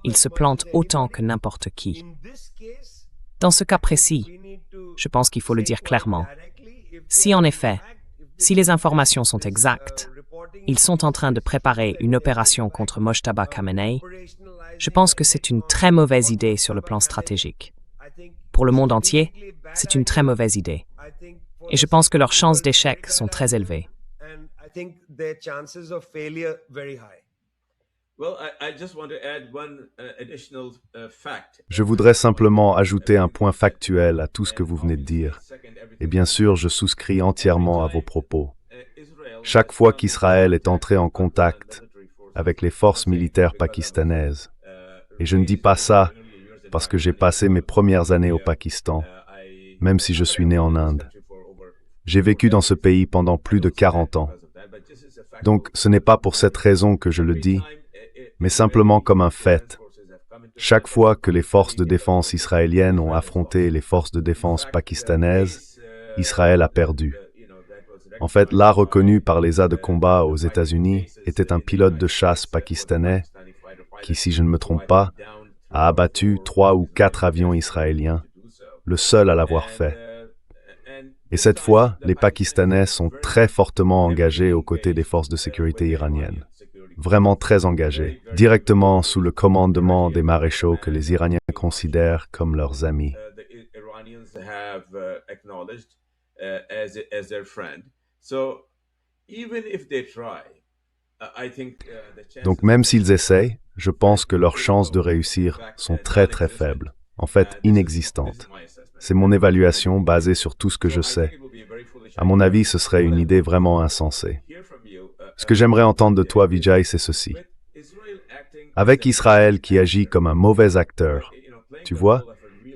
ils se plantent autant que n'importe qui. Dans ce cas précis, je pense qu'il faut le dire clairement. Si en effet, si les informations sont exactes, ils sont en train de préparer une opération contre Mojtaba Khamenei, je pense que c'est une très mauvaise idée sur le plan stratégique. Pour le monde entier, c'est une très mauvaise idée. Et je pense que leurs chances d'échec sont très élevées. Je voudrais simplement ajouter un point factuel à tout ce que vous venez de dire. Et bien sûr, je souscris entièrement à vos propos. Chaque fois qu'Israël est entré en contact avec les forces militaires pakistanaises, et je ne dis pas ça parce que j'ai passé mes premières années au Pakistan, même si je suis né en Inde. J'ai vécu dans ce pays pendant plus de 40 ans. Donc, ce n'est pas pour cette raison que je le dis, mais simplement comme un fait. Chaque fois que les forces de défense israéliennes ont affronté les forces de défense pakistanaises, Israël a perdu. En fait, l'art reconnu par les aides de combat aux États-Unis était un pilote de chasse pakistanais qui, si je ne me trompe pas, a abattu 3 ou 4 avions israéliens, le seul à l'avoir fait. Et cette fois, les Pakistanais sont très fortement engagés aux côtés des forces de sécurité iraniennes. Vraiment très engagés, directement sous le commandement des maréchaux que les Iraniens considèrent comme leurs amis. Donc même s'ils essayent, je pense que leurs chances de réussir sont très très faibles, en fait inexistantes. C'est mon évaluation basée sur tout ce que je sais. À mon avis, ce serait une idée vraiment insensée. Ce que j'aimerais entendre de toi, Vijay, c'est ceci. Avec Israël qui agit comme un mauvais acteur, tu vois,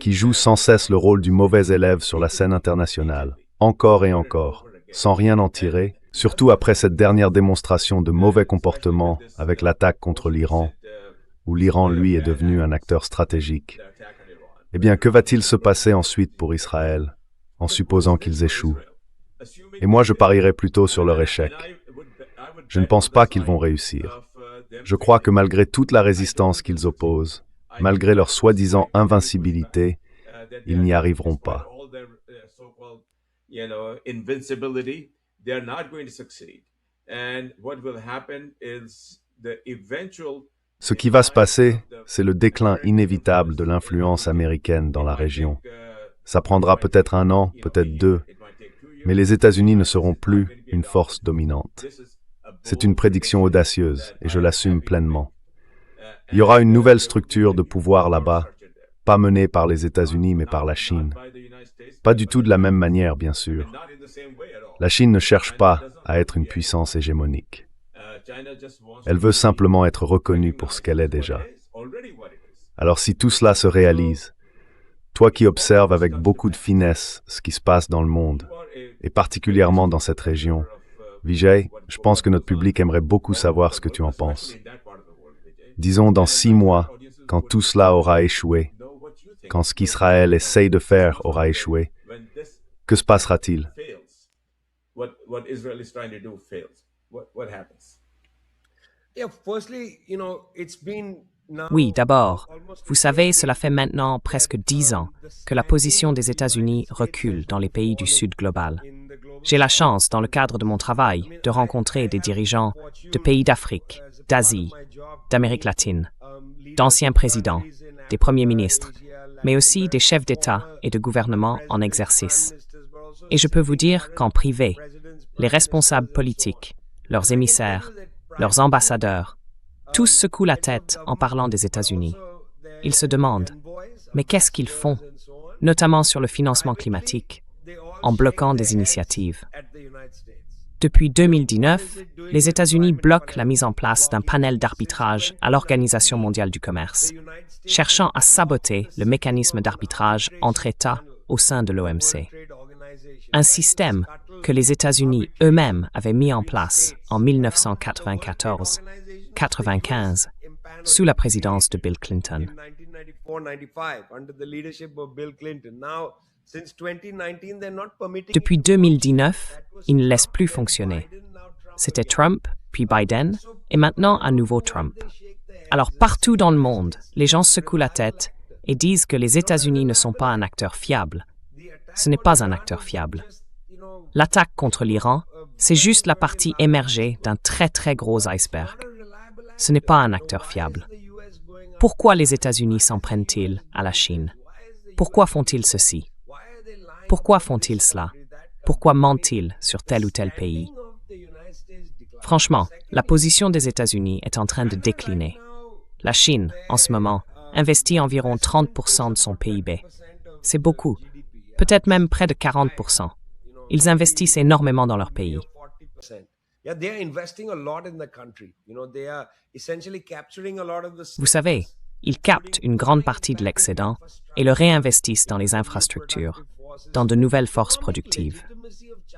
qui joue sans cesse le rôle du mauvais élève sur la scène internationale, encore et encore, sans rien en tirer, surtout après cette dernière démonstration de mauvais comportement avec l'attaque contre l'Iran, où l'Iran, lui, est devenu un acteur stratégique. Eh bien, que va-t-il se passer ensuite pour Israël, en supposant qu'ils échouent? Et moi, je parierais plutôt sur leur échec. Je ne pense pas qu'ils vont réussir. Je crois que malgré toute la résistance qu'ils opposent, malgré leur soi-disant invincibilité, ils n'y arriveront pas. Ce qui va se passer, c'est le déclin inévitable de l'influence américaine dans la région. Ça prendra peut-être 1 an, peut-être 2, mais les États-Unis ne seront plus une force dominante. C'est une prédiction audacieuse et je l'assume pleinement. Il y aura une nouvelle structure de pouvoir là-bas, pas menée par les États-Unis mais par la Chine. Pas du tout de la même manière, bien sûr. La Chine ne cherche pas à être une puissance hégémonique. Elle veut simplement être reconnue pour ce qu'elle est déjà. Alors si tout cela se réalise, toi qui observes avec beaucoup de finesse ce qui se passe dans le monde, et particulièrement dans cette région, Vijay, je pense que notre public aimerait beaucoup savoir ce que tu en penses. Disons dans 6 mois, quand tout cela aura échoué, quand ce qu'Israël essaye de faire aura échoué, que se passera-t-il? Oui, d'abord, vous savez, cela fait maintenant presque 10 ans que la position des États-Unis recule dans les pays du Sud global. J'ai la chance, dans le cadre de mon travail, de rencontrer des dirigeants de pays d'Afrique, d'Asie, d'Amérique latine, d'anciens présidents, des premiers ministres, mais aussi des chefs d'État et de gouvernement en exercice. Et je peux vous dire qu'en privé, les responsables politiques, leurs émissaires, leurs ambassadeurs, tous secouent la tête en parlant des États-Unis. Ils se demandent, mais qu'est-ce qu'ils font, notamment sur le financement climatique, en bloquant des initiatives. Depuis 2019, les États-Unis bloquent la mise en place d'un panel d'arbitrage à l'Organisation mondiale du commerce, cherchant à saboter le mécanisme d'arbitrage entre États au sein de l'OMC. Un système que les États-Unis eux-mêmes avaient mis en place en 1994-95, sous la présidence de Bill Clinton. Depuis 2019, ils ne laissent plus fonctionner. C'était Trump, puis Biden, et maintenant à nouveau Trump. Alors partout dans le monde, les gens secouent la tête et disent que les États-Unis ne sont pas un acteur fiable. Ce n'est pas un acteur fiable. L'attaque contre l'Iran, c'est juste la partie émergée d'un très très gros iceberg. Ce n'est pas un acteur fiable. Pourquoi les États-Unis s'en prennent-ils à la Chine? Pourquoi font-ils ceci? Pourquoi font-ils cela? Pourquoi mentent-ils sur tel ou tel pays? Franchement, la position des États-Unis est en train de décliner. La Chine, en ce moment, investit environ 30% de son PIB. C'est beaucoup, peut-être même près de 40%. Ils investissent énormément dans leur pays. Vous savez, ils captent une grande partie de l'excédent et le réinvestissent dans les infrastructures, dans de nouvelles forces productives.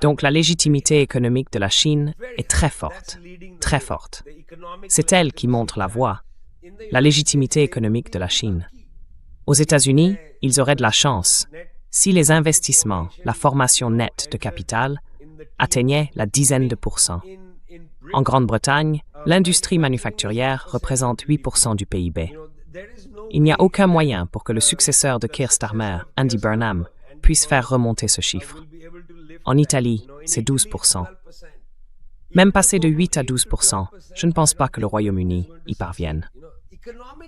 Donc la légitimité économique de la Chine est très forte, très forte. C'est elle qui montre la voie, la légitimité économique de la Chine. Aux États-Unis, ils auraient de la chance si les investissements, la formation nette de capital, atteignaient la dizaine de pourcents. En Grande-Bretagne, l'industrie manufacturière représente 8% du PIB. Il n'y a aucun moyen pour que le successeur de Keir Starmer, Andy Burnham, puisse faire remonter ce chiffre. En Italie, c'est 12%. Même passé de 8 à 12%, je ne pense pas que le Royaume-Uni y parvienne.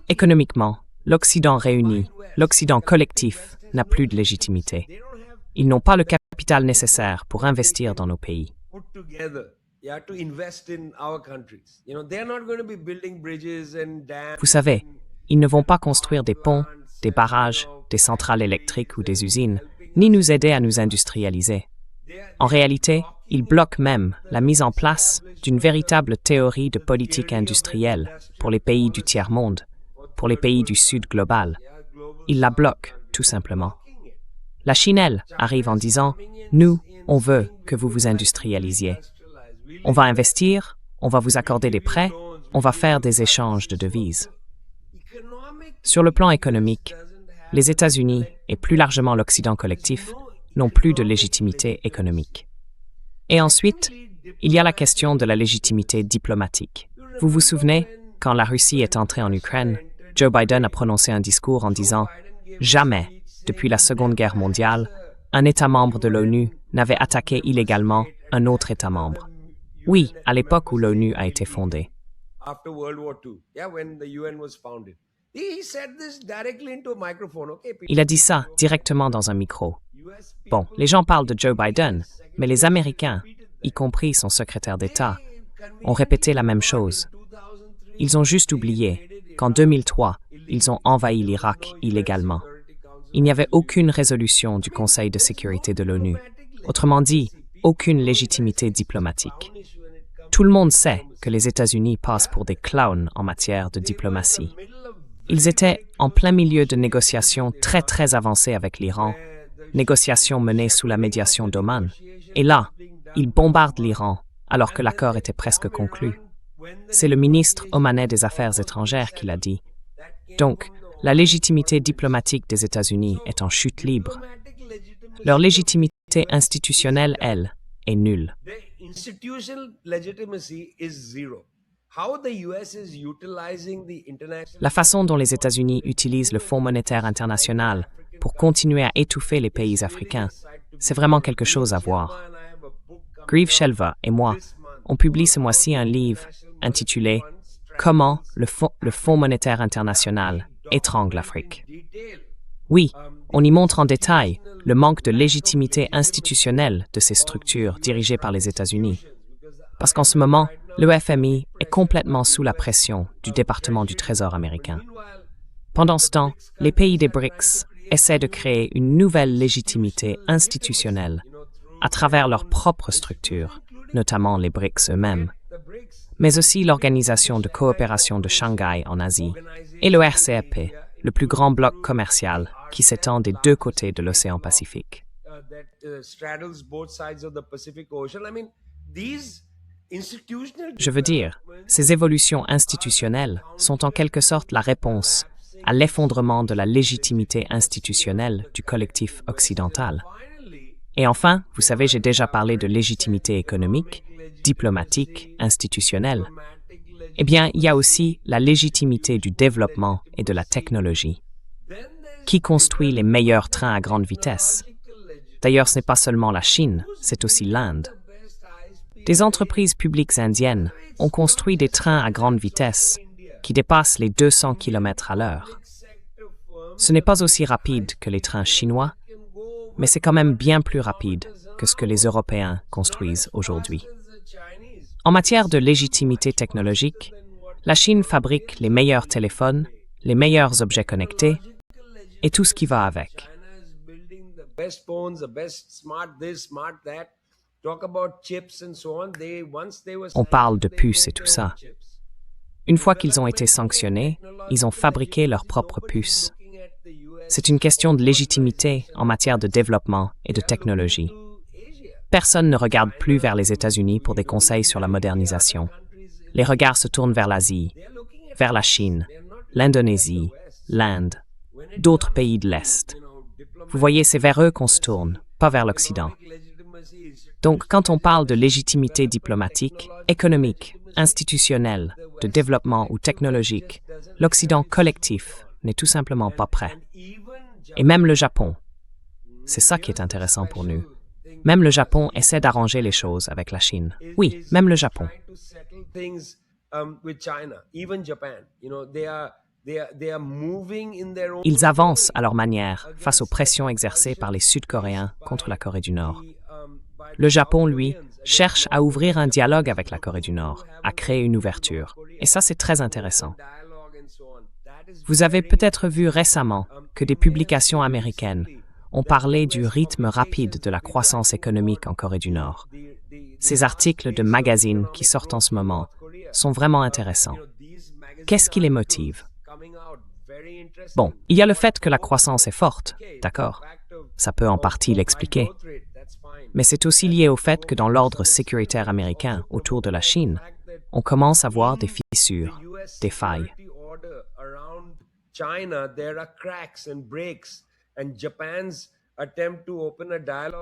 Économiquement, l'Occident réuni, l'Occident collectif, n'a plus de légitimité. Ils n'ont pas le capital nécessaire pour investir dans nos pays. Vous savez, ils ne vont pas construire des ponts des barrages, des centrales électriques ou des usines, ni nous aider à nous industrialiser. En réalité, ils bloquent même la mise en place d'une véritable théorie de politique industrielle pour les pays du tiers-monde, pour les pays du Sud global. Ils la bloquent, tout simplement. La Chine, elle, arrive en disant « Nous, on veut que vous vous industrialisiez. On va investir, on va vous accorder des prêts, on va faire des échanges de devises. » Sur le plan économique, les États-Unis, et plus largement l'Occident collectif, n'ont plus de légitimité économique. Et ensuite, il y a la question de la légitimité diplomatique. Vous vous souvenez, quand la Russie est entrée en Ukraine, Joe Biden a prononcé un discours en disant « Jamais, depuis la Seconde Guerre mondiale, un État membre de l'ONU n'avait attaqué illégalement un autre État membre. » Oui, à l'époque où l'ONU a été fondée. Il a dit ça directement dans un micro. Bon, les gens parlent de Joe Biden, mais les Américains, y compris son secrétaire d'État, ont répété la même chose. Ils ont juste oublié qu'en 2003, ils ont envahi l'Irak illégalement. Il n'y avait aucune résolution du Conseil de sécurité de l'ONU. Autrement dit, aucune légitimité diplomatique. Tout le monde sait que les États-Unis passent pour des clowns en matière de diplomatie. Ils étaient en plein milieu de négociations très avancées avec l'Iran, négociations menées sous la médiation d'Oman. Et là, ils bombardent l'Iran alors que l'accord était presque conclu. C'est le ministre omanais des Affaires étrangères qui l'a dit. Donc, la légitimité diplomatique des États-Unis est en chute libre. Leur légitimité institutionnelle, elle, est nulle. La façon dont les États-Unis utilisent le Fonds monétaire international pour continuer à étouffer les pays africains, c'est vraiment quelque chose à voir. Grieve Shelva et moi, on publie ce mois-ci un livre intitulé « Comment le Fonds monétaire international étrangle l'Afrique ». Oui, on y montre en détail le manque de légitimité institutionnelle de ces structures dirigées par les États-Unis. Parce qu'en ce moment, le FMI est complètement sous la pression du département du Trésor américain. Pendant ce temps, les pays des BRICS essaient de créer une nouvelle légitimité institutionnelle à travers leurs propres structures, notamment les BRICS eux-mêmes, mais aussi l'Organisation de coopération de Shanghai en Asie et le RCEP, le plus grand bloc commercial qui s'étend des deux côtés de l'océan Pacifique. Je veux dire, ces évolutions institutionnelles sont en quelque sorte la réponse à l'effondrement de la légitimité institutionnelle du collectif occidental. Et enfin, vous savez, j'ai déjà parlé de légitimité économique, diplomatique, institutionnelle. Eh bien, il y a aussi la légitimité du développement et de la technologie. Qui construit les meilleurs trains à grande vitesse? D'ailleurs, ce n'est pas seulement la Chine, c'est aussi l'Inde. Des entreprises publiques indiennes ont construit des trains à grande vitesse qui dépassent les 200 km à l'heure. Ce n'est pas aussi rapide que les trains chinois, mais c'est quand même bien plus rapide que ce que les Européens construisent aujourd'hui. En matière de légitimité technologique, la Chine fabrique les meilleurs téléphones, les meilleurs objets connectés et tout ce qui va avec. On parle de puces et tout ça. Une fois qu'ils ont été sanctionnés, ils ont fabriqué leurs propres puces. C'est une question de légitimité en matière de développement et de technologie. Personne ne regarde plus vers les États-Unis pour des conseils sur la modernisation. Les regards se tournent vers l'Asie, vers la Chine, l'Indonésie, l'Inde, d'autres pays de l'Est. Vous voyez, c'est vers eux qu'on se tourne, pas vers l'Occident. Donc, quand on parle de légitimité diplomatique, économique, institutionnelle, de développement ou technologique, l'Occident collectif n'est tout simplement pas prêt. Et même le Japon. C'est ça qui est intéressant pour nous. Même le Japon essaie d'arranger les choses avec la Chine. Oui, même le Japon. Ils avancent à leur manière face aux pressions exercées par les Sud-Coréens contre la Corée du Nord. Le Japon, lui, cherche à ouvrir un dialogue avec la Corée du Nord, à créer une ouverture. Et ça, c'est très intéressant. Vous avez peut-être vu récemment que des publications américaines ont parlé du rythme rapide de la croissance économique en Corée du Nord. Ces articles de magazines qui sortent en ce moment sont vraiment intéressants. Qu'est-ce qui les motive? Bon, il y a le fait que la croissance est forte, d'accord? Ça peut en partie l'expliquer. Mais c'est aussi lié au fait que dans l'ordre sécuritaire américain autour de la Chine, on commence à voir des fissures, des failles.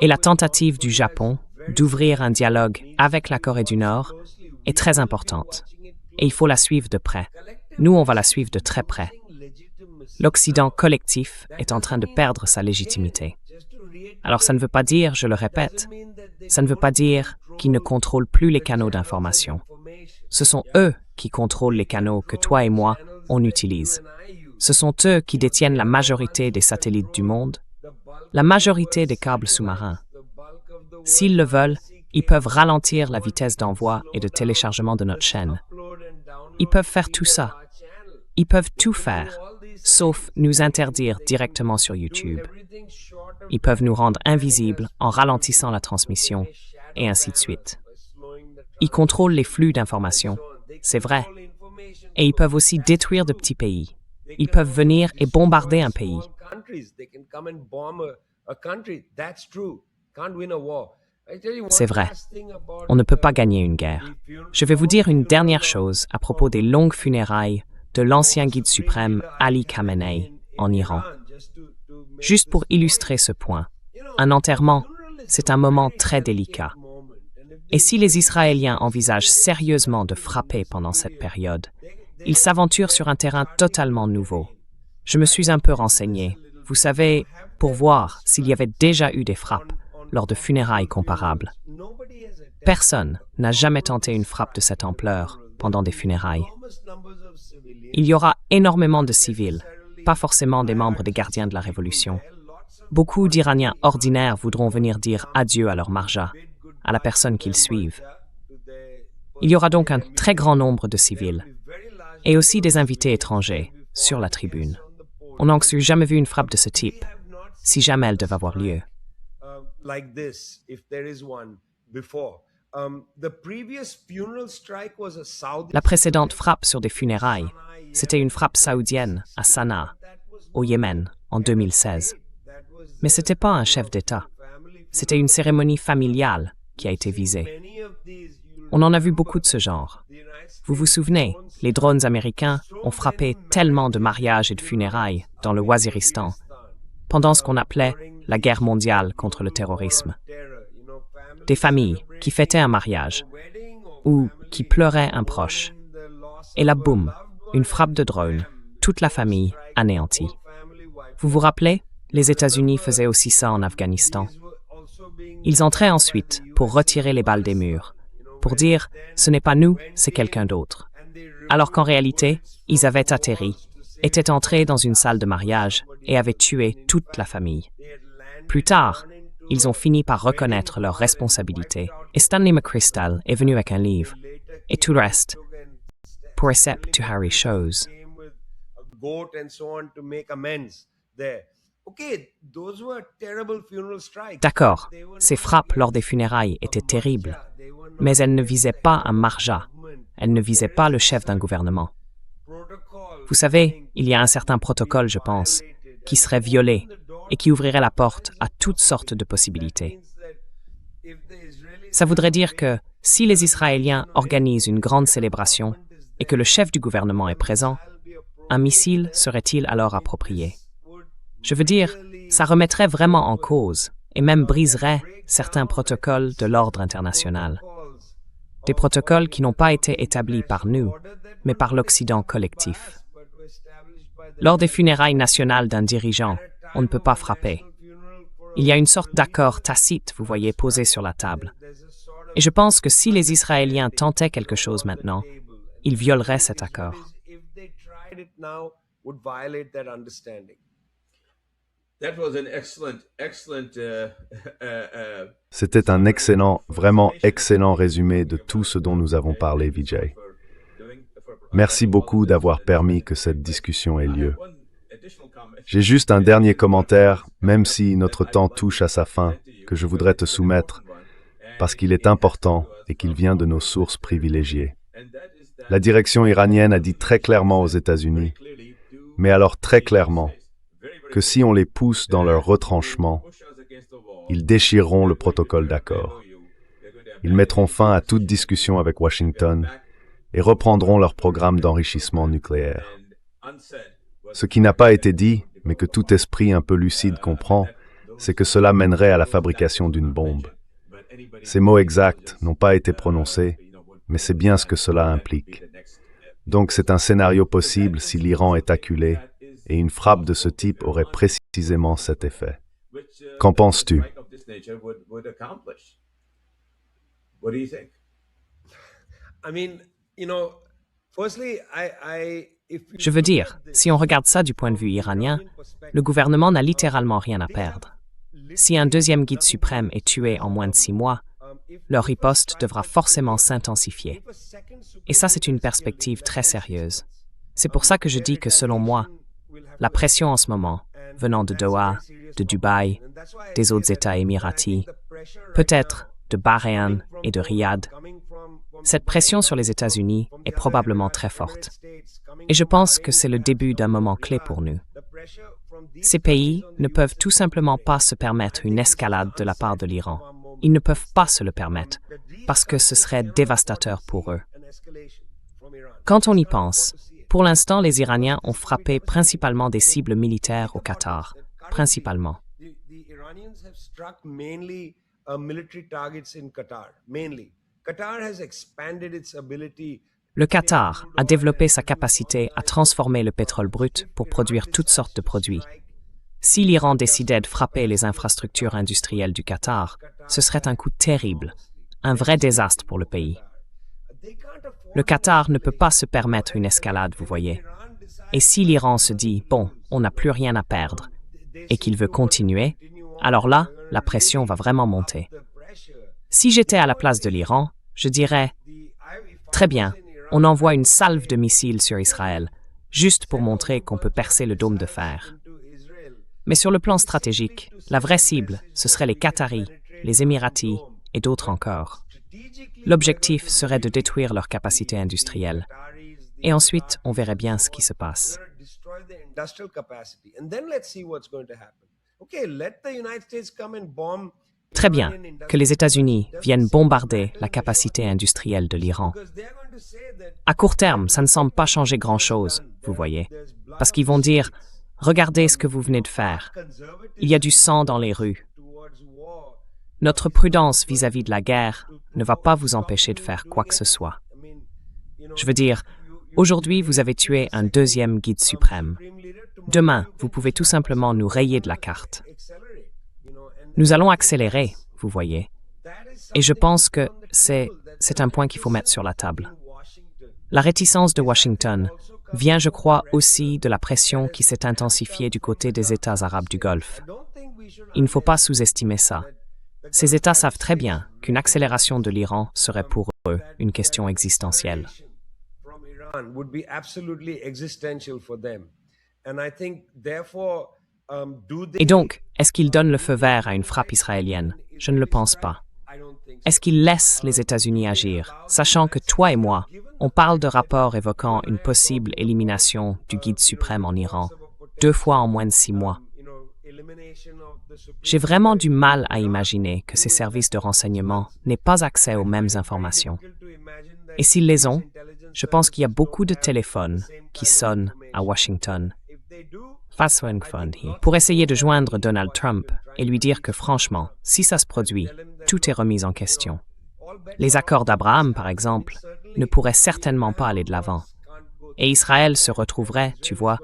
Et la tentative du Japon d'ouvrir un dialogue avec la Corée du Nord est très importante. Et il faut la suivre de près. Nous, on va la suivre de très près. L'Occident collectif est en train de perdre sa légitimité. Alors ça ne veut pas dire, je le répète, ça ne veut pas dire qu'ils ne contrôlent plus les canaux d'information. Ce sont eux qui contrôlent les canaux que toi et moi, on utilise. Ce sont eux qui détiennent la majorité des satellites du monde, la majorité des câbles sous-marins. S'ils le veulent, ils peuvent ralentir la vitesse d'envoi et de téléchargement de notre chaîne. Ils peuvent faire tout ça. Ils peuvent tout faire, sauf nous interdire directement sur YouTube. Ils peuvent nous rendre invisibles en ralentissant la transmission, et ainsi de suite. Ils contrôlent les flux d'informations, c'est vrai. Et ils peuvent aussi détruire de petits pays. Ils peuvent venir et bombarder un pays. C'est vrai. On ne peut pas gagner une guerre. Je vais vous dire une dernière chose à propos des longues funérailles de l'ancien guide suprême Ali Khamenei en Iran. Juste pour illustrer ce point, un enterrement, c'est un moment très délicat. Et si les Israéliens envisagent sérieusement de frapper pendant cette période, ils s'aventurent sur un terrain totalement nouveau. Je me suis un peu renseigné, vous savez, pour voir s'il y avait déjà eu des frappes lors de funérailles comparables. Personne n'a jamais tenté une frappe de cette ampleur pendant des funérailles. Il y aura énormément de civils, pas forcément des membres des gardiens de la Révolution. Beaucoup d'Iraniens ordinaires voudront venir dire adieu à leur marja, à la personne qu'ils suivent. Il y aura donc un très grand nombre de civils, et aussi des invités étrangers, sur la tribune. On n'a jamais vu une frappe de ce type, si jamais elle devait avoir lieu. La précédente frappe sur des funérailles, c'était une frappe saoudienne à Sanaa, au Yémen, en 2016. Mais ce n'était pas un chef d'État. C'était une cérémonie familiale qui a été visée. On en a vu beaucoup de ce genre. Vous vous souvenez, les drones américains ont frappé tellement de mariages et de funérailles dans le Waziristan, pendant ce qu'on appelait la guerre mondiale contre le terrorisme. Des familles qui fêtaient un mariage ou qui pleuraient un proche. Et là, boum, une frappe de drone, toute la famille anéantie. Vous vous rappelez, les États-Unis faisaient aussi ça en Afghanistan. Ils entraient ensuite pour retirer les balles des murs, pour dire « ce n'est pas nous, c'est quelqu'un d'autre ». Alors qu'en réalité, ils avaient atterri, étaient entrés dans une salle de mariage et avaient tué toute la famille. Plus tard, ils ont fini par reconnaître leurs responsabilités et Stanley McChrystal est venu avec un livre et tout le reste pour Recept to Harry Shows. D'accord, ces frappes lors des funérailles étaient terribles, mais elles ne visaient pas un marja, elles ne visaient pas le chef d'un gouvernement. Vous savez, il y a un certain protocole, je pense, qui serait violé et qui ouvrirait la porte à toutes sortes de possibilités. Ça voudrait dire que si les Israéliens organisent une grande célébration et que le chef du gouvernement est présent, un missile serait-il alors approprié? Je veux dire, ça remettrait vraiment en cause et même briserait certains protocoles de l'ordre international. Des protocoles qui n'ont pas été établis par nous, mais par l'Occident collectif. Lors des funérailles nationales d'un dirigeant, on ne peut pas frapper. Il y a une sorte d'accord tacite, vous voyez, posé sur la table. Et je pense que si les Israéliens tentaient quelque chose maintenant, ils violeraient cet accord. C'était un excellent, vraiment excellent résumé de tout ce dont nous avons parlé, Vijay. Merci beaucoup d'avoir permis que cette discussion ait lieu. J'ai juste un dernier commentaire, même si notre temps touche à sa fin, que je voudrais te soumettre, parce qu'il est important et qu'il vient de nos sources privilégiées. La direction iranienne a dit très clairement aux États-Unis, mais alors très clairement, que si on les pousse dans leur retranchement, ils déchireront le protocole d'accord. Ils mettront fin à toute discussion avec Washington et reprendront leur programme d'enrichissement nucléaire. Ce qui n'a pas été dit, mais que tout esprit un peu lucide comprend, c'est que cela mènerait à la fabrication d'une bombe. Ces mots exacts n'ont pas été prononcés, mais c'est bien ce que cela implique. Donc c'est un scénario possible si l'Iran est acculé, et une frappe de ce type aurait précisément cet effet. Qu'en penses-tu? Je veux dire, si on regarde ça du point de vue iranien, le gouvernement n'a littéralement rien à perdre. Si un deuxième guide suprême est tué en moins de 6 mois, leur riposte devra forcément s'intensifier. Et ça, c'est une perspective très sérieuse. C'est pour ça que je dis que, selon moi, la pression en ce moment, venant de Doha, de Dubaï, des autres États émiratis, peut-être de Bahreïn et de Riyad, cette pression sur les États-Unis est probablement très forte. Et je pense que c'est le début d'un moment clé pour nous. Ces pays ne peuvent tout simplement pas se permettre une escalade de la part de l'Iran. Ils ne peuvent pas se le permettre, parce que ce serait dévastateur pour eux. Quand on y pense, pour l'instant, les Iraniens ont frappé principalement des cibles militaires au Qatar, principalement. Le Qatar a développé sa capacité à transformer le pétrole brut pour produire toutes sortes de produits. Si l'Iran décidait de frapper les infrastructures industrielles du Qatar, ce serait un coup terrible, un vrai désastre pour le pays. Le Qatar ne peut pas se permettre une escalade, vous voyez. Et si l'Iran se dit « bon, on n'a plus rien à perdre » et qu'il veut continuer, alors là, la pression va vraiment monter. Si j'étais à la place de l'Iran, je dirais « très bien, on envoie une salve de missiles sur Israël, juste pour montrer qu'on peut percer le dôme de fer. » Mais sur le plan stratégique, la vraie cible, ce seraient les Qataris, les Émiratis et d'autres encore. L'objectif serait de détruire leur capacité industrielle. Et ensuite, on verrait bien ce qui se passe. Très bien, que les États-Unis viennent bombarder la capacité industrielle de l'Iran. À court terme, ça ne semble pas changer grand-chose, vous voyez, parce qu'ils vont dire « Regardez ce que vous venez de faire. Il y a du sang dans les rues. » Notre prudence vis-à-vis de la guerre ne va pas vous empêcher de faire quoi que ce soit. Je veux dire, aujourd'hui, vous avez tué un deuxième guide suprême. Demain, vous pouvez tout simplement nous rayer de la carte. Nous allons accélérer, vous voyez. Et je pense que c'est un point qu'il faut mettre sur la table. La réticence de Washington vient, je crois, aussi de la pression qui s'est intensifiée du côté des États arabes du Golfe. Il ne faut pas sous-estimer ça. Ces États savent très bien qu'une accélération de l'Iran serait pour eux une question existentielle. Et donc, est-ce qu'ils donnent le feu vert à une frappe israélienne? Je ne le pense pas. Est-ce qu'ils laissent les États-Unis agir, sachant que toi et moi, on parle de rapports évoquant une possible élimination du guide suprême en Iran, 2 fois en moins de 6 mois? J'ai vraiment du mal à imaginer que ces services de renseignement n'aient pas accès aux mêmes informations. Et s'ils les ont, je pense qu'il y a beaucoup de téléphones qui sonnent à Washington pour essayer de joindre Donald Trump et lui dire que franchement, si ça se produit, tout est remis en question. Les accords d'Abraham, par exemple, ne pourraient certainement pas aller de l'avant. Et Israël se retrouverait, tu vois,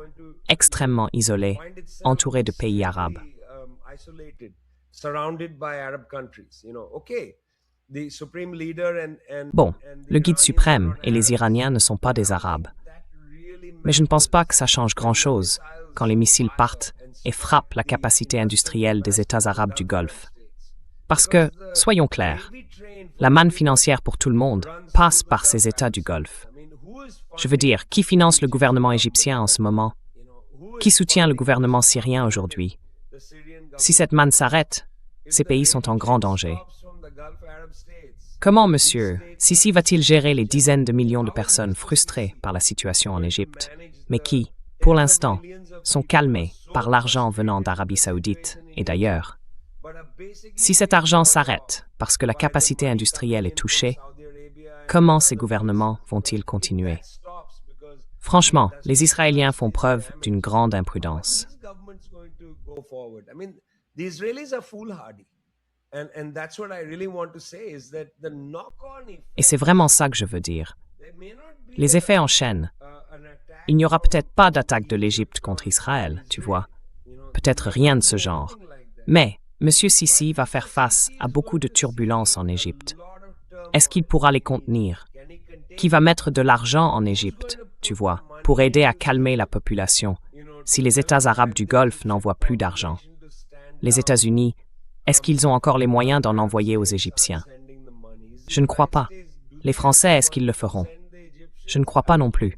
extrêmement isolé, entouré de pays arabes. Bon, le guide suprême et les Iraniens ne sont pas des Arabes. Mais je ne pense pas que ça change grand-chose quand les missiles partent et frappent la capacité industrielle des États arabes du Golfe. Parce que, soyons clairs, la manne financière pour tout le monde passe par ces États du Golfe. Je veux dire, qui finance le gouvernement égyptien en ce moment? Qui soutient le gouvernement syrien aujourd'hui? Si cette manne s'arrête, ces pays sont en grand danger. Comment M. Sisi va-t-il gérer les dizaines de millions de personnes frustrées par la situation en Égypte, mais qui, pour l'instant, sont calmées par l'argent venant d'Arabie saoudite et d'ailleurs? Si cet argent s'arrête parce que la capacité industrielle est touchée, comment ces gouvernements vont-ils continuer? Franchement, les Israéliens font preuve d'une grande imprudence. Et c'est vraiment ça que je veux dire. Les effets en chaîne. Il n'y aura peut-être pas d'attaque de l'Égypte contre Israël, tu vois. Peut-être rien de ce genre. Mais M. Sisi va faire face à beaucoup de turbulences en Égypte. Est-ce qu'il pourra les contenir? Qui va mettre de l'argent en Égypte, tu vois, pour aider à calmer la population, si les États arabes du Golfe n'envoient plus d'argent? Les États-Unis, est-ce qu'ils ont encore les moyens d'en envoyer aux Égyptiens? Je ne crois pas. Les Français, est-ce qu'ils le feront? Je ne crois pas non plus.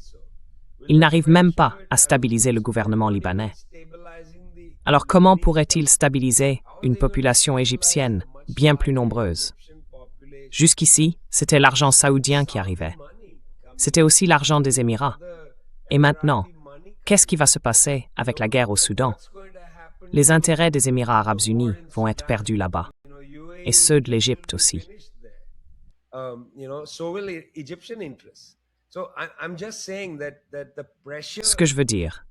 Ils n'arrivent même pas à stabiliser le gouvernement libanais. Alors comment pourraient-ils stabiliser une population égyptienne bien plus nombreuse? Jusqu'ici, c'était l'argent saoudien qui arrivait. C'était aussi l'argent des Émirats. Et maintenant, qu'est-ce qui va se passer avec la guerre au Soudan? Les intérêts des Émirats arabes unis vont être perdus là-bas. Et ceux de l'Égypte aussi. Ce que je veux dire,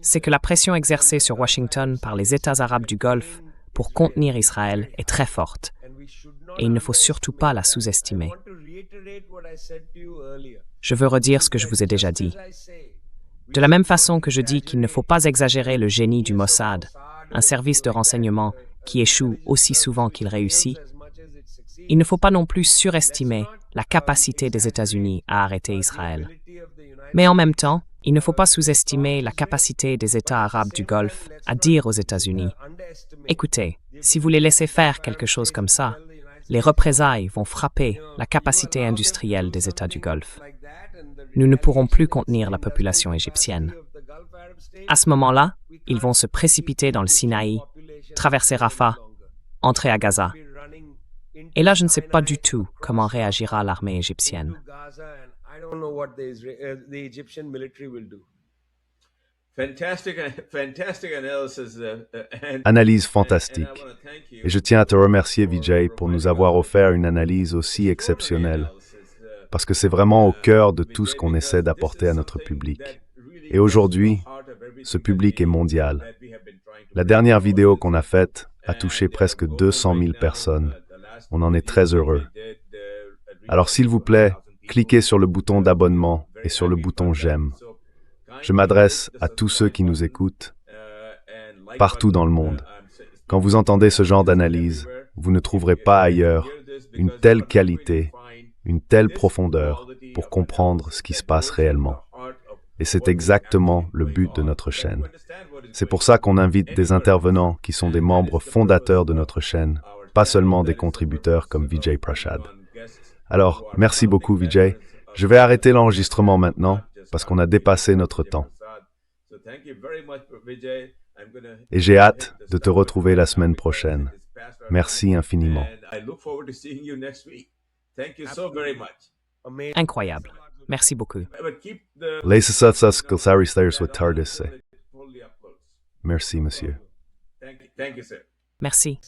c'est que la pression exercée sur Washington par les États arabes du Golfe pour contenir Israël est très forte. Et il ne faut surtout pas la sous-estimer. Je veux redire ce que je vous ai déjà dit. De la même façon que je dis qu'il ne faut pas exagérer le génie du Mossad, un service de renseignement qui échoue aussi souvent qu'il réussit, il ne faut pas non plus surestimer la capacité des États-Unis à arrêter Israël. Mais en même temps, il ne faut pas sous-estimer la capacité des États arabes du Golfe à dire aux États-Unis « Écoutez, si vous les laissez faire quelque chose comme ça, les représailles vont frapper la capacité industrielle des États du Golfe. Nous ne pourrons plus contenir la population égyptienne. À ce moment-là, ils vont se précipiter dans le Sinaï, traverser Rafah, entrer à Gaza. Et là, je ne sais pas du tout comment réagira l'armée égyptienne. Analyse fantastique. Et je tiens à te remercier, Vijay, pour nous avoir offert une analyse aussi exceptionnelle. Parce que c'est vraiment au cœur de tout ce qu'on essaie d'apporter à notre public. Et aujourd'hui, ce public est mondial. La dernière vidéo qu'on a faite a touché presque 200 000 personnes. On en est très heureux. Alors s'il vous plaît, cliquez sur le bouton d'abonnement et sur le bouton j'aime. Je m'adresse à tous ceux qui nous écoutent partout dans le monde. Quand vous entendez ce genre d'analyse, vous ne trouverez pas ailleurs une telle qualité, une telle profondeur pour comprendre ce qui se passe réellement. Et c'est exactement le but de notre chaîne. C'est pour ça qu'on invite des intervenants qui sont des membres fondateurs de notre chaîne, pas seulement des contributeurs comme Vijay Prashad. Alors, merci beaucoup Vijay. Je vais arrêter l'enregistrement maintenant parce qu'on a dépassé notre temps. Et j'ai hâte de te retrouver la semaine prochaine. Merci infiniment. Incroyable. Merci beaucoup. Merci, monsieur. Merci.